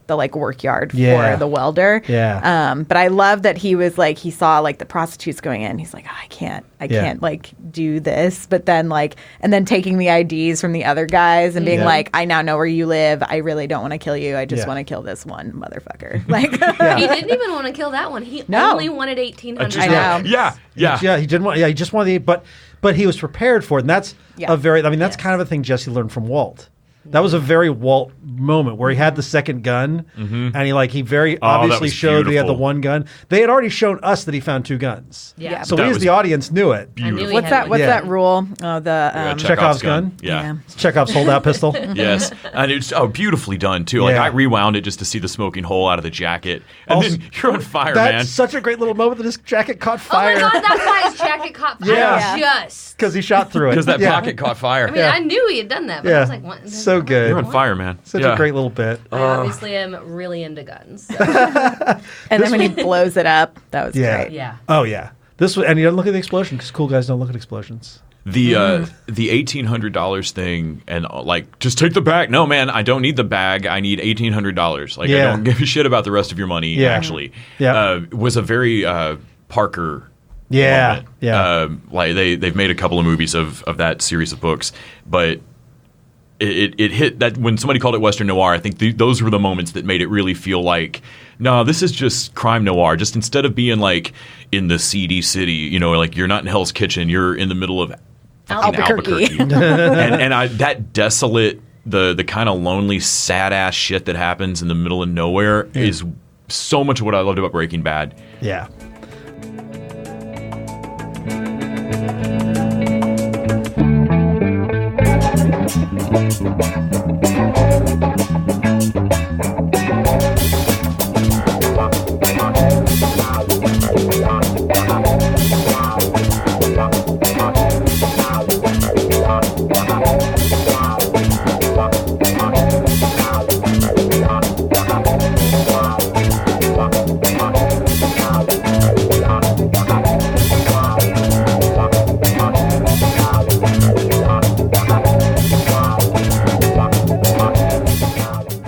Speaker 4: like work yard
Speaker 1: Yeah.
Speaker 4: for the welder.
Speaker 1: Yeah.
Speaker 4: But I love that he was like he saw like the prostitutes going in. He's like, oh, I can't like do this. But then like and then taking the IDs from the other guys and being
Speaker 1: Yeah.
Speaker 4: like, I now know where you live. I really don't want to kill you. I just
Speaker 1: Yeah.
Speaker 4: want to kill this one motherfucker. Like
Speaker 3: He didn't even want to kill that one. He
Speaker 4: No.
Speaker 3: only wanted $1,800.
Speaker 2: Just-
Speaker 4: I know.
Speaker 2: Yeah.
Speaker 1: Yeah, he didn't want. Yeah, he just wanted. But he was prepared for it, and that's
Speaker 4: Yeah.
Speaker 1: a very. I mean, that's
Speaker 3: Yes.
Speaker 1: kind of a thing Jesse learned from Walt. That was a very Walt moment where he had the second gun, and he very
Speaker 2: that
Speaker 1: obviously
Speaker 2: was
Speaker 1: showed that he had the
Speaker 2: beautiful.
Speaker 1: one gun. They had already shown us that he found 2 guns.
Speaker 3: Yeah.
Speaker 1: So
Speaker 2: That
Speaker 1: we as
Speaker 2: was
Speaker 1: the audience knew it.
Speaker 3: I knew he
Speaker 4: what's
Speaker 3: had
Speaker 4: that?
Speaker 3: one.
Speaker 4: What's
Speaker 1: Yeah.
Speaker 4: that rule? Oh, the
Speaker 1: Chekhov's gun?
Speaker 2: Yeah.
Speaker 1: It's Chekhov's holdout pistol.
Speaker 2: Yes, and it's beautifully done too. Like
Speaker 1: Yeah.
Speaker 2: I rewound it just to see the smoking hole out of the jacket, and
Speaker 1: Also,
Speaker 2: then you're on fire,
Speaker 1: That's
Speaker 2: man.
Speaker 1: such a great little moment that his jacket caught
Speaker 3: Oh my
Speaker 1: fire
Speaker 3: God, that's why his jacket caught fire.
Speaker 1: Yeah.
Speaker 3: Just.
Speaker 1: because he shot through it.
Speaker 2: Because that
Speaker 1: Yeah.
Speaker 2: pocket caught fire.
Speaker 3: I mean, I knew he had done that, but I
Speaker 1: Yeah,
Speaker 3: was like, what?
Speaker 1: so good.
Speaker 2: You're on fire, man.
Speaker 1: Such
Speaker 2: Yeah.
Speaker 1: a great little bit.
Speaker 3: I obviously am really into guns. So.
Speaker 4: and then when he blows it up, that was
Speaker 1: Yeah.
Speaker 4: great.
Speaker 3: Yeah.
Speaker 1: Oh yeah. This was, and you don't look at the explosion because cool guys don't look at explosions.
Speaker 2: The $1,800 thing, and like, just take the bag. No, man, I don't need the bag. I need $1,800. Like,
Speaker 1: Yeah.
Speaker 2: I don't give a shit about the rest of your money.
Speaker 1: Yeah.
Speaker 2: Actually,
Speaker 1: Yeah.
Speaker 2: was a very Parker.
Speaker 1: Yeah,
Speaker 2: moment.
Speaker 1: yeah.
Speaker 2: Like they've made a couple of movies of that series of books, but it hit that when somebody called it Western noir. I think those were the moments that made it really feel like, no, this is just crime noir. Just instead of being like in the seedy city, like you're not in Hell's Kitchen, you're in the middle of fucking
Speaker 4: Albuquerque.
Speaker 2: and that desolate, the kind of lonely, sad ass shit that happens in the middle of nowhere is so much of what I loved about Breaking Bad.
Speaker 1: Yeah.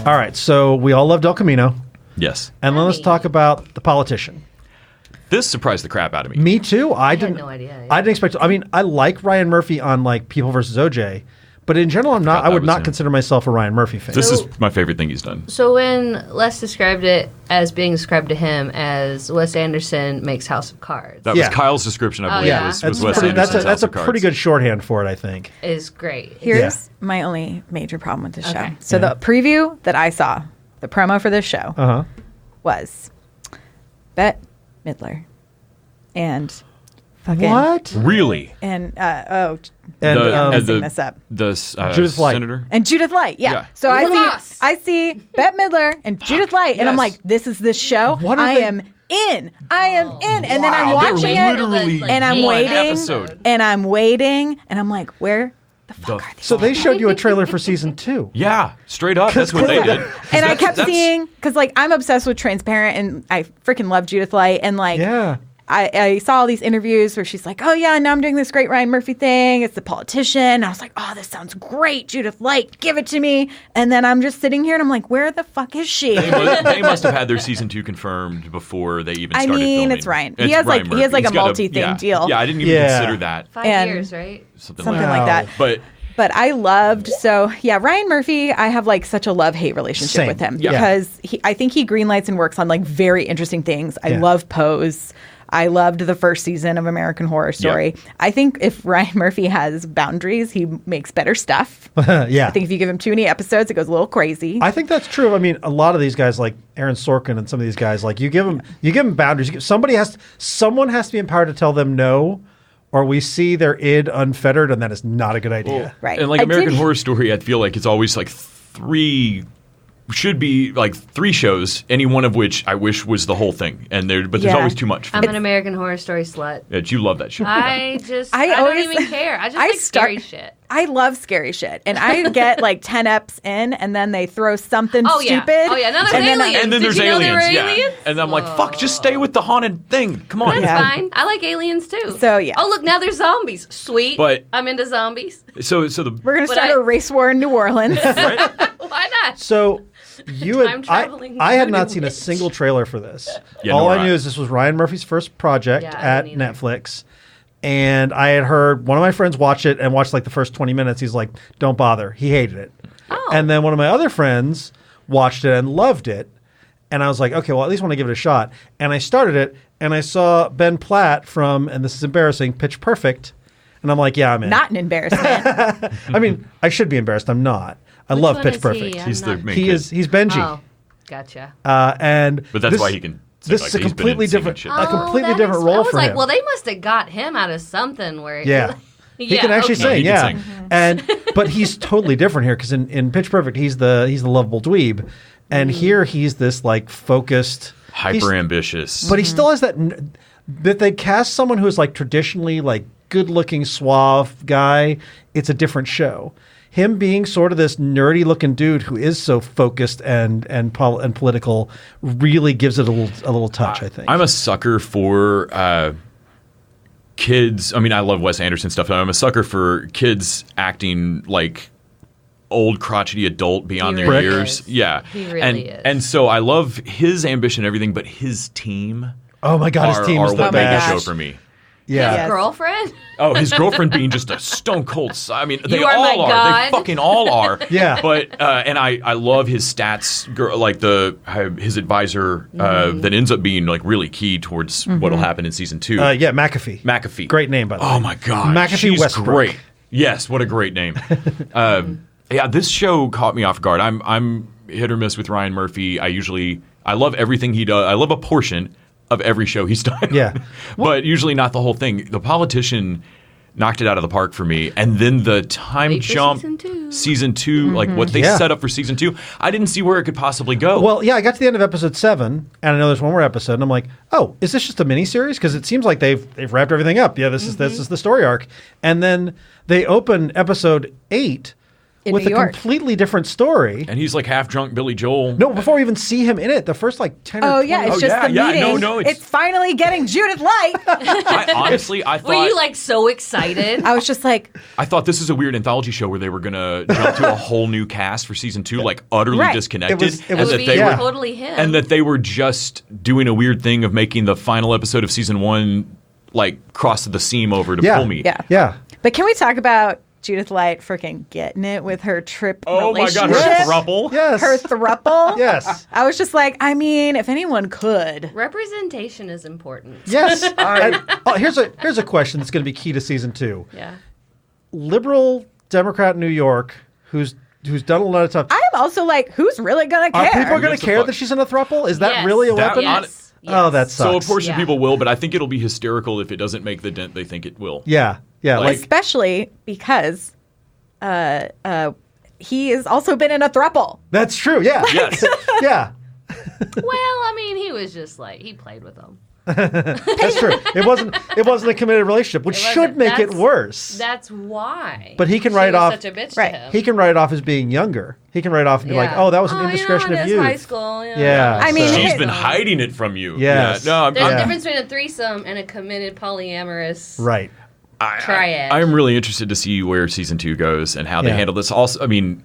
Speaker 1: All right, so we all loved El Camino,
Speaker 2: Yes,
Speaker 1: and then let's talk about The Politician.
Speaker 2: this surprised the crap out of me.
Speaker 1: Me too. I
Speaker 3: had
Speaker 1: didn't.
Speaker 3: no idea.
Speaker 1: I didn't expect. I mean, I like Ryan Murphy on like People versus OJ, but in general, I'm not.
Speaker 2: Thought
Speaker 1: I
Speaker 2: that
Speaker 1: would
Speaker 2: was
Speaker 1: not
Speaker 2: him.
Speaker 1: consider myself a Ryan Murphy fan.
Speaker 2: This
Speaker 3: So-
Speaker 2: is my favorite thing he's done.
Speaker 3: So when Les described it as being described to him as Wes Anderson makes House of Cards,
Speaker 2: That
Speaker 1: Yeah.
Speaker 2: was Kyle's description, I believe.
Speaker 3: yeah.
Speaker 2: Was
Speaker 1: that's
Speaker 2: Wes
Speaker 1: pretty,
Speaker 2: Anderson's
Speaker 1: that's
Speaker 2: House
Speaker 1: a
Speaker 2: of Cards.
Speaker 1: pretty good shorthand for it, I think.
Speaker 3: is great.
Speaker 4: Here's my only major problem with the show.
Speaker 3: Okay.
Speaker 4: So
Speaker 1: Yeah.
Speaker 4: the preview that I saw the promo for this show
Speaker 1: Uh-huh.
Speaker 4: was Bette Midler and fucking
Speaker 1: What?
Speaker 2: Really?
Speaker 4: and
Speaker 1: And,
Speaker 4: I'm
Speaker 2: and
Speaker 4: messing this up.
Speaker 2: The
Speaker 1: Judith Light.
Speaker 2: senator.
Speaker 4: And Judith Light, yeah.
Speaker 2: Yeah.
Speaker 4: So
Speaker 3: Yes.
Speaker 4: I see Bette Midler and Judith Light, and I'm
Speaker 2: Yes.
Speaker 4: like, this is this show.
Speaker 1: What are
Speaker 4: I
Speaker 1: they-
Speaker 4: am in. I am in. And then I'm
Speaker 2: Wow, they're
Speaker 4: watching it,
Speaker 2: literally
Speaker 4: and I'm
Speaker 2: one
Speaker 4: waiting,
Speaker 2: episode.
Speaker 4: and I'm waiting, and I'm like, where the fuck
Speaker 2: The-
Speaker 4: are these?
Speaker 1: So they showed you a trailer for season 2.
Speaker 2: Yeah, straight up. That's what they did.
Speaker 4: And I kept seeing, because like I'm obsessed with Transparent, and I freaking love Judith Light, and like
Speaker 1: Yeah.
Speaker 4: I saw all these interviews where she's like, oh yeah, now I'm doing this great Ryan Murphy thing. It's the politician. And I was like, oh, this sounds great, Judith Light, give it to me. And then I'm just sitting here and I'm like, where the fuck is she?
Speaker 2: They must have had their season 2 confirmed before they even
Speaker 4: I
Speaker 2: started
Speaker 4: mean,
Speaker 2: filming.
Speaker 4: it's Ryan.
Speaker 2: It's
Speaker 4: He has like
Speaker 2: Ryan
Speaker 4: a
Speaker 2: Murphy. He's got
Speaker 4: multi-thing deal.
Speaker 2: Yeah, I didn't even
Speaker 1: Yeah.
Speaker 2: consider that.
Speaker 3: 5
Speaker 4: And-
Speaker 3: years, right?
Speaker 2: Something
Speaker 4: Something
Speaker 2: like
Speaker 4: like that.
Speaker 2: But
Speaker 4: But I loved, so yeah, Ryan Murphy, I have like such a love-hate relationship
Speaker 1: Same.
Speaker 4: with him
Speaker 1: Yeah.
Speaker 4: because I think he greenlights and works on like very interesting things. I
Speaker 1: Yeah.
Speaker 4: love Pose. I loved the first season of American Horror Story. I think if Ryan Murphy has boundaries, he makes better stuff.
Speaker 1: Yeah.
Speaker 4: I think if you give him too many episodes, it goes a little crazy.
Speaker 1: I think that's true. I mean, a lot of these guys, like Aaron Sorkin and some of these guys, like you give them boundaries. Someone has to be empowered to tell them no, or we see their id unfettered, and that is not a good idea.
Speaker 4: Right.
Speaker 2: And like
Speaker 4: I
Speaker 2: American
Speaker 4: did-
Speaker 2: Horror Story, I feel like it's always like should be like 3 shows, any one of which I wish was the whole thing. But there's
Speaker 4: Yeah.
Speaker 2: always too much. For
Speaker 3: I'm
Speaker 2: me.
Speaker 3: an American Horror Story slut.
Speaker 2: You love that show.
Speaker 3: I
Speaker 4: I
Speaker 3: don't
Speaker 4: always-
Speaker 3: even care. I just
Speaker 4: I
Speaker 3: like scary
Speaker 4: start-
Speaker 3: shit.
Speaker 4: I love scary shit. And I get like 10 eps in, and then they throw something
Speaker 3: Oh, yeah.
Speaker 4: stupid.
Speaker 3: Oh, yeah. No, there's
Speaker 4: and then
Speaker 3: aliens.
Speaker 2: And then
Speaker 3: Did
Speaker 2: there's
Speaker 3: you know there
Speaker 2: aliens,
Speaker 3: were
Speaker 2: yeah.
Speaker 3: aliens?
Speaker 2: And I'm like, fuck, just stay with the haunted thing. Come on.
Speaker 3: That's
Speaker 4: Yeah.
Speaker 3: fine. I like aliens too.
Speaker 4: So, yeah.
Speaker 3: Oh, look, now there's zombies. Sweet.
Speaker 2: But-
Speaker 3: I'm into zombies.
Speaker 2: So the
Speaker 4: We're going to
Speaker 3: But
Speaker 4: start
Speaker 3: I-
Speaker 4: a race war in New Orleans.
Speaker 3: Why not?
Speaker 1: So you
Speaker 3: Time
Speaker 1: had,
Speaker 3: traveling
Speaker 1: I had
Speaker 3: to
Speaker 1: not
Speaker 3: New
Speaker 1: seen a
Speaker 3: Orleans.
Speaker 1: single trailer for this.
Speaker 2: Yeah,
Speaker 1: All
Speaker 2: nor
Speaker 1: I knew
Speaker 2: I.
Speaker 1: is this was Ryan Murphy's first project
Speaker 3: Yeah, I
Speaker 1: at
Speaker 3: didn't either.
Speaker 1: Netflix. And I had heard one of my friends watch it and watched like the first 20 minutes. He's like, don't bother. He hated it.
Speaker 3: Oh.
Speaker 1: And then one of my other friends watched it and loved it. And I was like, okay, well, at least want to give it a shot. And I started it and I saw Ben Platt from, and this is embarrassing, Pitch Perfect. And I'm like, yeah, I'm in.
Speaker 4: Not an embarrassment.
Speaker 1: I mean, I should be embarrassed. I'm not. I
Speaker 3: Which
Speaker 1: love
Speaker 3: one
Speaker 1: Pitch
Speaker 3: is
Speaker 1: Perfect.
Speaker 3: he? I'm
Speaker 2: he's the
Speaker 3: not-
Speaker 2: main
Speaker 1: He
Speaker 2: kid.
Speaker 1: is, he's Benji.
Speaker 3: Oh, gotcha.
Speaker 1: And
Speaker 2: But that's
Speaker 1: this-
Speaker 2: why he can.
Speaker 1: This
Speaker 2: like,
Speaker 1: is a
Speaker 2: he's been in
Speaker 1: completely
Speaker 2: singing
Speaker 1: different,
Speaker 2: shit.
Speaker 1: a completely
Speaker 3: that
Speaker 1: different
Speaker 3: is-
Speaker 1: role
Speaker 3: I was
Speaker 1: for
Speaker 3: like,
Speaker 1: him.
Speaker 3: well, they must have got him out of something where.
Speaker 1: Yeah. He can actually
Speaker 2: No,
Speaker 1: sing,
Speaker 2: he
Speaker 1: yeah.
Speaker 2: can sing.
Speaker 1: And but he's totally different here because in Pitch Perfect he's the lovable dweeb, and here he's this like focused, he's-
Speaker 2: Hyper ambitious.
Speaker 1: but he still has that they cast someone who is like traditionally like good looking suave guy. It's a different show. Him being sort of this nerdy looking dude who is so focused and political really gives it a little touch. I think
Speaker 2: I'm a sucker for kids. I mean, I love Wes Anderson stuff. But I'm a sucker for kids acting like old crotchety adult beyond
Speaker 3: He
Speaker 2: their
Speaker 3: really
Speaker 2: years.
Speaker 3: is.
Speaker 2: Yeah,
Speaker 3: He really
Speaker 2: and,
Speaker 3: is.
Speaker 2: And so I love his ambition and everything, but his team.
Speaker 1: Oh my God, his team is
Speaker 2: are
Speaker 1: the
Speaker 2: what made the
Speaker 1: best.
Speaker 2: show for me.
Speaker 1: Yeah.
Speaker 4: Yes.
Speaker 3: Girlfriend?
Speaker 2: Oh, his girlfriend being just a stone cold. I mean, they
Speaker 3: You are
Speaker 2: all
Speaker 3: my
Speaker 2: are.
Speaker 3: God.
Speaker 2: They fucking all are.
Speaker 1: Yeah.
Speaker 2: But and I love his stats, girl, like his advisor that ends up being like really key towards what'll happen in season 2.
Speaker 1: Yeah, McAfee.
Speaker 2: McAfee.
Speaker 1: Great name, by the way.
Speaker 2: Oh my God.
Speaker 1: McAfee
Speaker 2: She's
Speaker 1: Westbrook.
Speaker 2: great. Yes, what a great name. Yeah, this show caught me off guard. I'm hit or miss with Ryan Murphy. I love everything he does. I love a portion of every show he's done.
Speaker 1: Yeah.
Speaker 2: But usually not the whole thing. The Politician knocked it out of the park for me. And then the time
Speaker 3: Wait for
Speaker 2: jump,
Speaker 3: season
Speaker 2: 2, like what they
Speaker 1: Yeah.
Speaker 2: set up for season 2, I didn't see where it could possibly go.
Speaker 1: Well, yeah, I got to the end of episode 7, and I know there's one more episode, and I'm like, oh, is this just a miniseries? Because it seems like they've wrapped everything up. Yeah, this is the story arc, and then they open episode 8
Speaker 4: In
Speaker 1: with
Speaker 4: New
Speaker 1: a
Speaker 4: York.
Speaker 1: completely different story.
Speaker 2: and he's like half drunk Billy Joel.
Speaker 1: No, before we even see him in it, the first like 10 or
Speaker 4: Oh
Speaker 1: 20
Speaker 4: yeah, it's
Speaker 2: Oh,
Speaker 4: just
Speaker 2: yeah,
Speaker 4: the
Speaker 2: yeah,
Speaker 4: meeting.
Speaker 2: no, it's-
Speaker 4: it's finally getting Judith Light.
Speaker 2: I thought
Speaker 3: Were you like so excited?
Speaker 4: I was just like,
Speaker 2: I thought this is a weird anthology show where they were going to jump to a whole new cast for season 2, like utterly
Speaker 4: Right.
Speaker 2: disconnected.
Speaker 1: It was-
Speaker 3: It
Speaker 2: and
Speaker 3: would
Speaker 2: that
Speaker 3: be
Speaker 2: they were
Speaker 3: totally him.
Speaker 2: and that they were just doing a weird thing of making the final episode of season 1 like cross the seam over to
Speaker 1: Yeah.
Speaker 2: pull me.
Speaker 1: Yeah.
Speaker 4: but can we talk about Judith Light freaking getting it with her trip
Speaker 2: Oh my God, her
Speaker 4: relationship?
Speaker 2: throuple.
Speaker 1: Yes.
Speaker 4: Her throuple?
Speaker 1: Yes.
Speaker 4: I was just like, I mean, if anyone could.
Speaker 3: Representation is important.
Speaker 1: Yes. And, here's a question that's going to be key to season 2.
Speaker 3: Yeah.
Speaker 1: Liberal Democrat New York, who's who's done a lot of stuff.
Speaker 4: I am also like, who's really gonna
Speaker 1: Are
Speaker 4: care?
Speaker 1: people going
Speaker 2: Gives
Speaker 1: to
Speaker 2: a
Speaker 1: care
Speaker 2: fuck?
Speaker 1: that she's in a throuple? Is that
Speaker 3: Yes.
Speaker 1: really a
Speaker 2: That-
Speaker 1: weapon?
Speaker 3: Yes.
Speaker 1: Oh, that
Speaker 3: Yes.
Speaker 1: sucks.
Speaker 2: So a portion
Speaker 3: Yeah.
Speaker 2: of people will, but I think it'll be hysterical if it doesn't make the dent they think it will.
Speaker 1: Yeah, yeah.
Speaker 2: Like-
Speaker 4: Especially because he has also been in a throuple.
Speaker 1: That's true. Yeah.
Speaker 2: Yes.
Speaker 1: Yeah.
Speaker 3: Well, I mean, he was just like he played with them.
Speaker 1: That's true. It wasn't a committed relationship, which
Speaker 3: It
Speaker 1: should
Speaker 3: wasn't.
Speaker 1: make it
Speaker 3: That's-
Speaker 1: worse.
Speaker 3: That's why.
Speaker 1: But he can
Speaker 3: She
Speaker 1: write
Speaker 3: was
Speaker 1: off-
Speaker 3: such a bitch
Speaker 4: Right.
Speaker 3: to him.
Speaker 1: He can write it off as being younger. He can write off and be like, "Oh, that was an indiscretion of
Speaker 3: it's
Speaker 1: youth."
Speaker 3: high school.
Speaker 1: Yeah,
Speaker 4: I mean,
Speaker 1: so-
Speaker 2: She's
Speaker 4: Hey.
Speaker 2: been hiding it from you.
Speaker 1: Yes.
Speaker 2: Yeah. No,
Speaker 3: There's
Speaker 1: Yeah.
Speaker 3: a difference between a threesome and a committed polyamorous
Speaker 1: right.
Speaker 3: triad.
Speaker 2: I'm really interested to see where season 2 goes and how they
Speaker 1: Yeah.
Speaker 2: handle this. Also, I mean,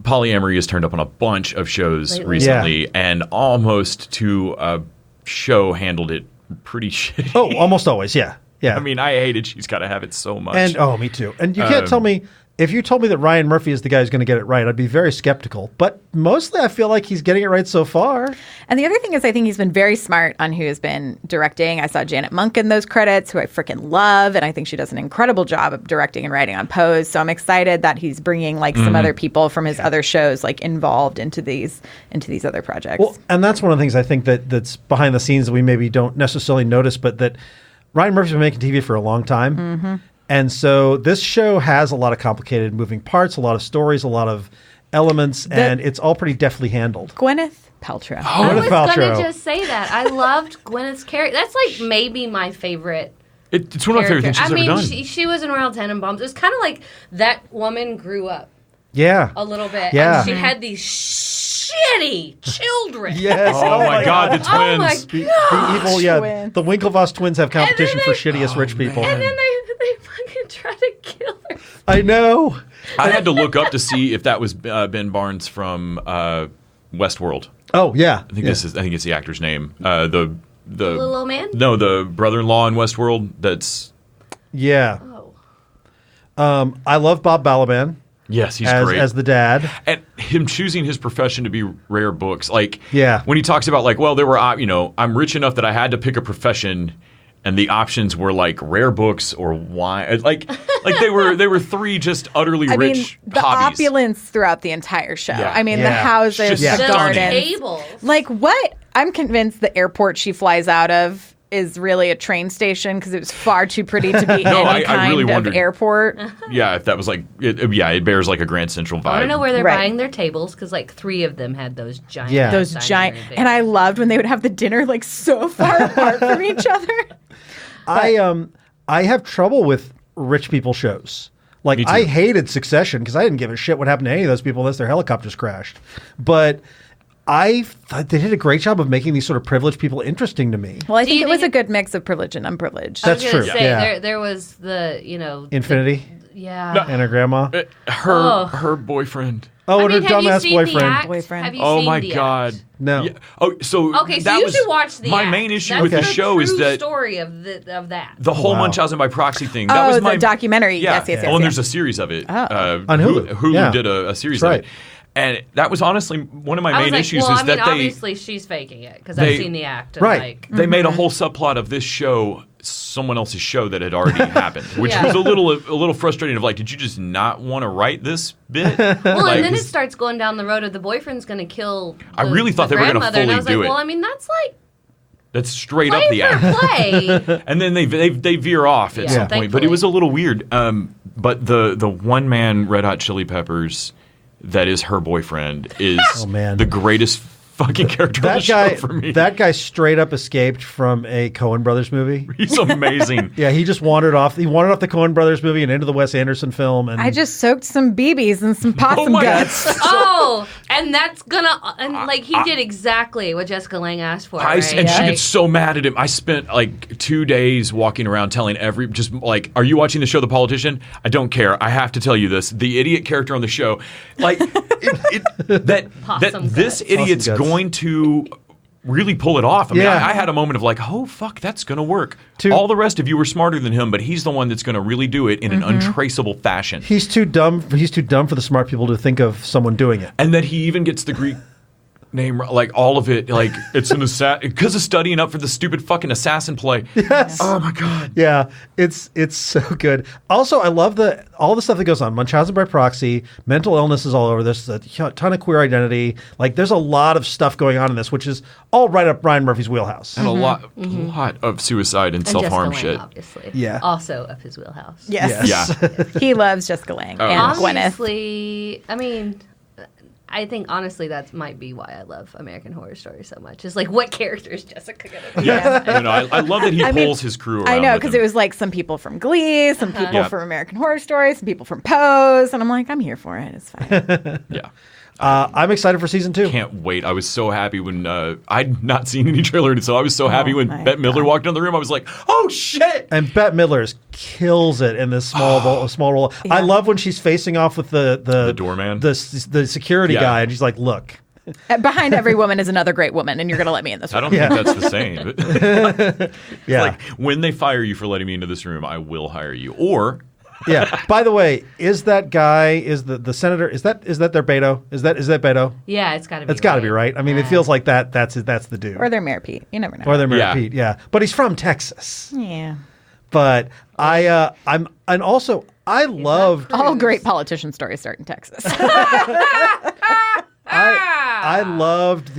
Speaker 2: polyamory has turned up on a bunch of shows
Speaker 3: Lately.
Speaker 2: recently, and almost to a show handled it pretty shitty.
Speaker 1: Oh, almost always. Yeah. Yeah.
Speaker 2: I mean, I hated She's Gotta Have It so much.
Speaker 1: and me too. And you can't tell me if you told me that Ryan Murphy is the guy who's going to get it right, I'd be very skeptical. But mostly, I feel like he's getting it right so far.
Speaker 4: And the other thing is, I think he's been very smart on who has been directing. I saw Janet Monk in those credits, who I freaking love, and I think she does an incredible job of directing and writing on Pose. So I'm excited that he's bringing like some other people from his other shows like involved into these other projects.
Speaker 1: Well, and that's one of the things I think that's behind the scenes that we maybe don't necessarily notice, but that Ryan Murphy's been making TV for a long time.
Speaker 4: Mm-hmm.
Speaker 1: And so this show has a lot of complicated moving parts, a lot of stories, a lot of elements, and it's all pretty deftly handled.
Speaker 4: Gwyneth Paltrow.
Speaker 3: I was
Speaker 1: Gwyneth
Speaker 3: gonna
Speaker 1: Paltrow.
Speaker 3: just say that. I loved Gwyneth's character. That's like maybe my favorite.
Speaker 2: it's one of my favorite things she's
Speaker 3: I mean,
Speaker 2: ever done.
Speaker 3: she was in Royal Tenenbaums. It was kind of like that woman grew up
Speaker 1: Yeah.
Speaker 3: a little bit.
Speaker 1: Yeah.
Speaker 3: And she had these shitty children.
Speaker 1: Yes.
Speaker 2: oh my God, the twins.
Speaker 3: Oh my
Speaker 1: The evil, yeah.
Speaker 4: Twins.
Speaker 1: The Winklevoss twins have competition for
Speaker 3: they-
Speaker 1: shittiest rich people.
Speaker 3: And then they fucking try to kill her.
Speaker 1: I know.
Speaker 2: I had to look up to see if that was Ben Barnes from Westworld.
Speaker 1: Oh, yeah.
Speaker 2: I think I think it's the actor's name. The
Speaker 3: Little old man?
Speaker 2: No, the brother-in-law in Westworld. That's
Speaker 1: Yeah.
Speaker 3: Oh.
Speaker 1: I love Bob Balaban
Speaker 2: yes, he's
Speaker 1: as,
Speaker 2: great.
Speaker 1: as the dad.
Speaker 2: And him choosing his profession to be rare books, like
Speaker 1: Yeah.
Speaker 2: when he talks about like, well, there were I'm rich enough that I had to pick a profession, and the options were like rare books or wine. Like they were three just utterly
Speaker 4: I mean,
Speaker 2: rich
Speaker 4: the
Speaker 2: hobbies.
Speaker 4: opulence throughout the entire show.
Speaker 2: Yeah.
Speaker 4: I mean, the
Speaker 1: Yeah.
Speaker 4: houses,
Speaker 2: Just
Speaker 4: the
Speaker 1: stunning.
Speaker 4: gardens.
Speaker 3: Tables.
Speaker 4: Like what? I'm convinced the airport she flies out of is really a train station because it was far too pretty to be
Speaker 2: No,
Speaker 4: any
Speaker 2: I
Speaker 4: kind
Speaker 2: really
Speaker 4: of
Speaker 2: wondered.
Speaker 4: airport.
Speaker 2: Yeah, if that was like, it bears like a Grand Central vibe.
Speaker 3: I don't know where they're
Speaker 4: Right.
Speaker 3: buying their tables because like 3 of them had those giant.
Speaker 1: Yeah.
Speaker 4: Those
Speaker 3: dining
Speaker 4: giant,
Speaker 3: room
Speaker 4: and I
Speaker 3: tables.
Speaker 4: loved when they would have the dinner like so far apart from each other.
Speaker 1: I have trouble with rich people shows. Like
Speaker 2: Me too.
Speaker 1: I hated Succession because I didn't give a shit what happened to any of those people unless their helicopters crashed. But I thought they did a great job of making these sort of privileged people interesting to me.
Speaker 4: Well, I
Speaker 3: Do
Speaker 4: think
Speaker 3: you
Speaker 4: it was
Speaker 3: think
Speaker 4: a good mix of privilege and unprivileged.
Speaker 3: I was
Speaker 1: That's
Speaker 3: gonna
Speaker 1: true.
Speaker 3: Say,
Speaker 1: Yeah.
Speaker 3: there was the
Speaker 1: Infinity
Speaker 3: yeah.
Speaker 1: and her grandma.
Speaker 2: Her boyfriend.
Speaker 1: Oh, and her
Speaker 3: have you
Speaker 1: dumbass
Speaker 3: seen The
Speaker 1: boyfriend.
Speaker 3: Act?
Speaker 4: Boyfriend.
Speaker 3: Have you
Speaker 2: Oh
Speaker 3: seen
Speaker 2: my
Speaker 3: The
Speaker 2: God.
Speaker 3: Act?
Speaker 1: No.
Speaker 2: Yeah. Oh, so
Speaker 3: Okay, so
Speaker 2: that
Speaker 3: you
Speaker 2: was
Speaker 3: should watch The
Speaker 2: my
Speaker 3: Act.
Speaker 2: main issue
Speaker 3: That's
Speaker 2: with the
Speaker 3: the
Speaker 2: show is
Speaker 3: true
Speaker 2: that
Speaker 3: story of that.
Speaker 2: the whole
Speaker 1: Wow.
Speaker 2: Munchausen by proxy thing. That
Speaker 4: Oh,
Speaker 2: was
Speaker 4: the
Speaker 2: my
Speaker 4: documentary.
Speaker 2: Yeah.
Speaker 4: Yes, yes,
Speaker 2: Oh,
Speaker 4: yes,
Speaker 2: and
Speaker 4: yes.
Speaker 2: there's a series of it.
Speaker 1: On Hulu.
Speaker 2: Hulu
Speaker 1: Yeah.
Speaker 2: did a series
Speaker 1: That's
Speaker 2: of it. And that was honestly one of my
Speaker 3: I was
Speaker 2: main
Speaker 3: like,
Speaker 2: issues
Speaker 3: well,
Speaker 2: is
Speaker 3: I mean,
Speaker 2: that they
Speaker 3: obviously she's faking it because
Speaker 2: they-
Speaker 3: I've seen The Act. And
Speaker 1: Right.
Speaker 3: Like,
Speaker 2: they made a whole subplot of this show someone else's show that had already happened, which
Speaker 3: Yeah.
Speaker 2: was a little frustrating. Of like, did you just not want to write this bit?
Speaker 3: well,
Speaker 2: Like,
Speaker 3: and then it starts going down the road of the boyfriend's going to kill.
Speaker 2: I really thought
Speaker 3: the
Speaker 2: they were gonna
Speaker 3: grandmother, and I
Speaker 2: fully
Speaker 3: was like,
Speaker 2: do it.
Speaker 3: well, I mean, that's like
Speaker 2: that's straight up
Speaker 3: play
Speaker 2: the
Speaker 3: for
Speaker 2: act.
Speaker 3: play.
Speaker 2: And then they veer off at
Speaker 3: Yeah,
Speaker 2: some point, but
Speaker 3: thankfully.
Speaker 2: it was a little weird. But the one man Red Hot Chili Peppers that is her boyfriend is
Speaker 1: Oh, man.
Speaker 2: the greatest fucking character on the show for me.
Speaker 1: That guy straight up escaped from a Coen Brothers movie.
Speaker 2: He's amazing.
Speaker 1: Yeah, he just wandered off. He wandered off the Coen Brothers movie and into the Wes Anderson film. And
Speaker 4: I just soaked some BBs and some possum
Speaker 2: my
Speaker 4: guts.
Speaker 3: Oh, and that's and like he did exactly what Jessica Lange asked for. Right?
Speaker 2: And she
Speaker 3: Like,
Speaker 2: gets so mad at him. I spent like 2 days walking around telling just like, are you watching the show The Politician? I don't care. I have to tell you this. The idiot character on the show, like that
Speaker 3: Possum
Speaker 2: this
Speaker 3: guts.
Speaker 2: idiot's
Speaker 1: Possum guts.
Speaker 2: going to really pull it off. I mean,
Speaker 1: Yeah.
Speaker 2: I had a moment of like, oh fuck, that's going to work.
Speaker 1: To-
Speaker 2: All the rest of you were smarter than him, but he's the one that's going to really do it in an
Speaker 3: Mm-hmm.
Speaker 2: untraceable fashion.
Speaker 1: he's too dumb. He's too dumb for the smart people to think of someone doing it.
Speaker 2: And that he even gets the Greek name, like all of it, like it's an because of studying up for the stupid fucking assassin play.
Speaker 1: Yes.
Speaker 2: Oh my god.
Speaker 1: Yeah, it's so good. Also, I love all the stuff that goes on. Munchausen by proxy, mental illness is all over this. A ton of queer identity. Like, there's a lot of stuff going on in this, which is all right up Ryan Murphy's wheelhouse.
Speaker 2: And a lot of suicide and self-harm
Speaker 3: Jessica
Speaker 2: shit.
Speaker 3: Lange, obviously.
Speaker 1: Yeah.
Speaker 3: Also up his wheelhouse.
Speaker 4: Yes.
Speaker 2: Yeah.
Speaker 4: He loves Jessica Lange
Speaker 2: Oh,
Speaker 4: and
Speaker 2: yes.
Speaker 4: Gwyneth.
Speaker 3: Honestly, I mean, I think honestly that might be why I love American Horror Story so much. Is like, what character is Jessica gonna be?
Speaker 2: Yeah. I love that he pulls his crew around.
Speaker 4: I know,
Speaker 2: with
Speaker 4: because
Speaker 2: him.
Speaker 4: it was like some people from Glee, some people
Speaker 2: Yeah.
Speaker 4: from American Horror Story, some people from Pose, and I'm like, I'm here for it. It's fine.
Speaker 2: Yeah.
Speaker 1: I'm excited for season 2.
Speaker 2: Can't wait. I was so happy when I'd not seen any trailer, so I was so happy when
Speaker 4: my
Speaker 2: Bette Midler
Speaker 4: God.
Speaker 2: walked into the room. I was like, "Oh shit!"
Speaker 1: And Bette Midler kills it in this small role. I love when she's facing off with the
Speaker 2: doorman?
Speaker 1: the security
Speaker 2: Yeah.
Speaker 1: guy, and she's like, "Look."
Speaker 4: Behind every woman is another great woman, and you're going to let me in this
Speaker 2: I
Speaker 4: room.
Speaker 2: don't think that's the same.
Speaker 1: Yeah.
Speaker 2: Like, when they fire you for letting me into this room, I will hire you. Or
Speaker 1: Yeah. By the way, is that guy the senator? Is that their Beto? Is that Beto?
Speaker 3: Yeah, it's got to be.
Speaker 1: It's got to be right. I mean, it feels like that's the dude.
Speaker 4: Or they're Mayor Pete. You never know.
Speaker 1: Or they're Mayor
Speaker 2: Yeah.
Speaker 1: Pete. Yeah, but he's from Texas.
Speaker 4: yeah.
Speaker 1: But I'm also I loved
Speaker 4: All great politician stories start in Texas.
Speaker 1: I loved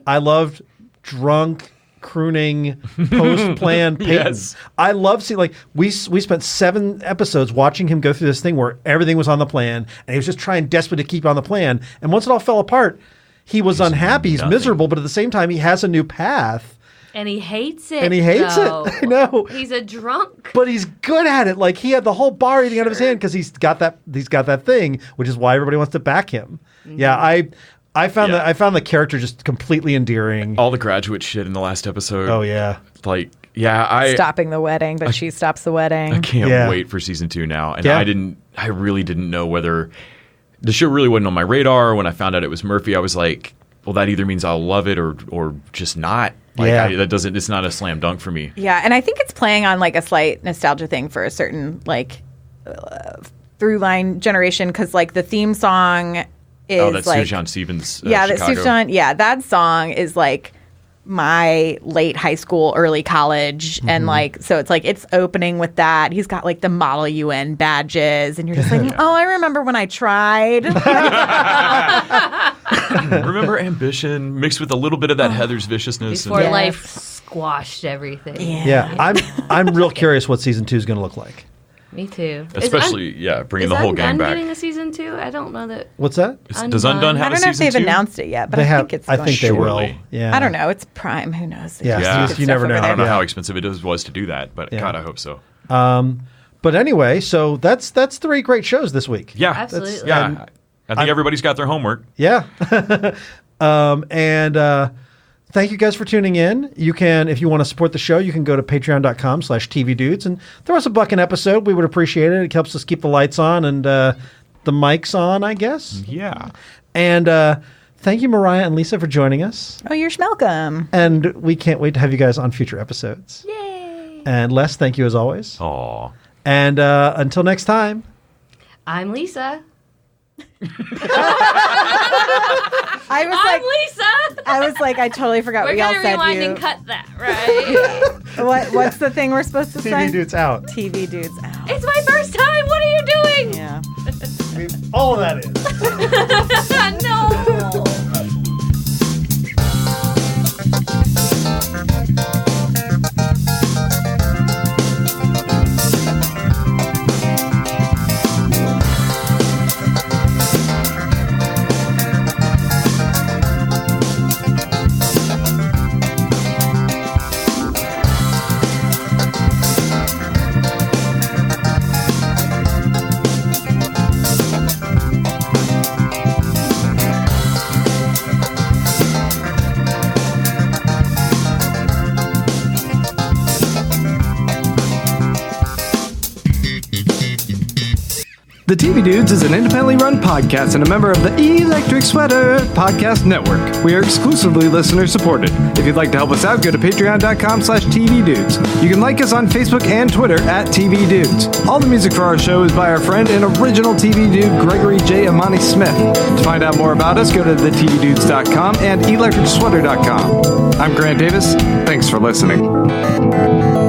Speaker 1: I loved drunk crooning post plan Peyton.
Speaker 2: Yes.
Speaker 1: I love seeing, like, we spent 7 episodes watching him go through this thing where everything was on the plan and he was just trying desperately to keep on the plan, and once it all fell apart, he was unhappy, he's
Speaker 2: nothing.
Speaker 1: miserable, but at the same time he has a new path.
Speaker 3: And he hates it.
Speaker 1: And he hates it.
Speaker 3: though.
Speaker 1: I know.
Speaker 3: He's a drunk.
Speaker 1: But he's good at it. Like, he had the whole bar eating out of his hand because he's got that thing, which is why everybody wants to back him.
Speaker 3: Mm-hmm.
Speaker 1: Yeah, I found
Speaker 2: Yeah.
Speaker 1: I found the character just completely endearing.
Speaker 2: all the graduate shit in the last episode.
Speaker 1: Oh yeah.
Speaker 2: Like, yeah, I
Speaker 4: Stopping the wedding, but she stops the wedding.
Speaker 2: I can't
Speaker 1: Yeah.
Speaker 2: wait for season 2 now. And
Speaker 1: Yeah.
Speaker 2: I really didn't know whether the show really wasn't on my radar. When I found out it was Murphy, I was like, well, that either means I'll love it or just not. Like,
Speaker 1: Yeah.
Speaker 2: it's not a slam dunk for me.
Speaker 4: Yeah, and I think it's playing on like a slight nostalgia thing for a certain through line generation, because like the theme song is
Speaker 2: Oh, that's
Speaker 4: like
Speaker 2: Sufjan Stevens.
Speaker 4: yeah, that
Speaker 2: Chicago.
Speaker 4: Sufjan, yeah, that song is like my late high school, early college, and like so it's like it's opening with that. He's got like the Model UN badges, and you're just like, oh, I remember when I tried.
Speaker 2: Remember Ambition mixed with a little bit of that Heather's viciousness.
Speaker 3: Before
Speaker 4: Yes.
Speaker 3: life squashed everything.
Speaker 1: Yeah. I'm real curious what season 2 is going to look like.
Speaker 3: Me too.
Speaker 2: Especially, bringing the whole gang back.
Speaker 3: getting a season 2? I don't know that.
Speaker 1: What's that?
Speaker 2: Does Undone
Speaker 3: Undone.
Speaker 2: have
Speaker 4: I
Speaker 2: a
Speaker 4: don't know if
Speaker 2: season
Speaker 4: they've
Speaker 2: 2?
Speaker 4: announced it yet, but
Speaker 1: They
Speaker 4: I
Speaker 1: have.
Speaker 4: think it's
Speaker 1: I
Speaker 4: going
Speaker 1: think they
Speaker 4: to.
Speaker 1: will.
Speaker 2: Surely.
Speaker 1: Yeah.
Speaker 4: I don't know. It's Prime. Who knows?
Speaker 1: Yeah.
Speaker 2: Yeah.
Speaker 1: You never know.
Speaker 2: I don't know
Speaker 1: Yeah.
Speaker 2: how expensive it was to do that, but
Speaker 1: Yeah.
Speaker 2: God, I hope so.
Speaker 1: But anyway, so that's 3 great shows this week.
Speaker 2: Yeah,
Speaker 3: Absolutely.
Speaker 2: Yeah,
Speaker 1: And
Speaker 2: I think everybody's got their homework.
Speaker 1: Yeah. Thank you guys for tuning in. You can, if you want to support the show, you can go to patreon.com/tvdudes and throw us $1 an episode. We would appreciate it. It helps us keep the lights on and the mics on, I guess.
Speaker 2: Yeah.
Speaker 1: And thank you, Mariah and Lisa, for joining us.
Speaker 4: Oh, you're schmelcome.
Speaker 1: And we can't wait to have you guys on future episodes.
Speaker 3: Yay!
Speaker 1: And Les, thank you as always.
Speaker 2: Aw.
Speaker 1: And until next time.
Speaker 3: I'm Lisa.
Speaker 4: I was
Speaker 3: I'm
Speaker 4: like,
Speaker 3: Lisa.
Speaker 4: I was like, I totally forgot
Speaker 3: We're
Speaker 4: we all
Speaker 3: gonna
Speaker 4: said
Speaker 3: rewind
Speaker 4: you.
Speaker 3: and cut that, right?
Speaker 4: What's the thing we're supposed to say?
Speaker 1: TV Dudes out.
Speaker 4: TV dudes out.
Speaker 3: It's my first time. What are you doing?
Speaker 4: Yeah.
Speaker 1: All of that is.
Speaker 3: No.
Speaker 5: The TV Dudes is an independently run podcast and a member of the Electric Sweater Podcast Network. We are exclusively listener supported. If you'd like to help us out, go to patreon.com/tvdudes. You can like us on Facebook and Twitter at TV Dudes. All the music for our show is by our friend and original TV dude, Gregory J. Amani Smith. To find out more about us, go to thetvdudes.com and electricsweater.com. I'm Grant Davis. Thanks for listening.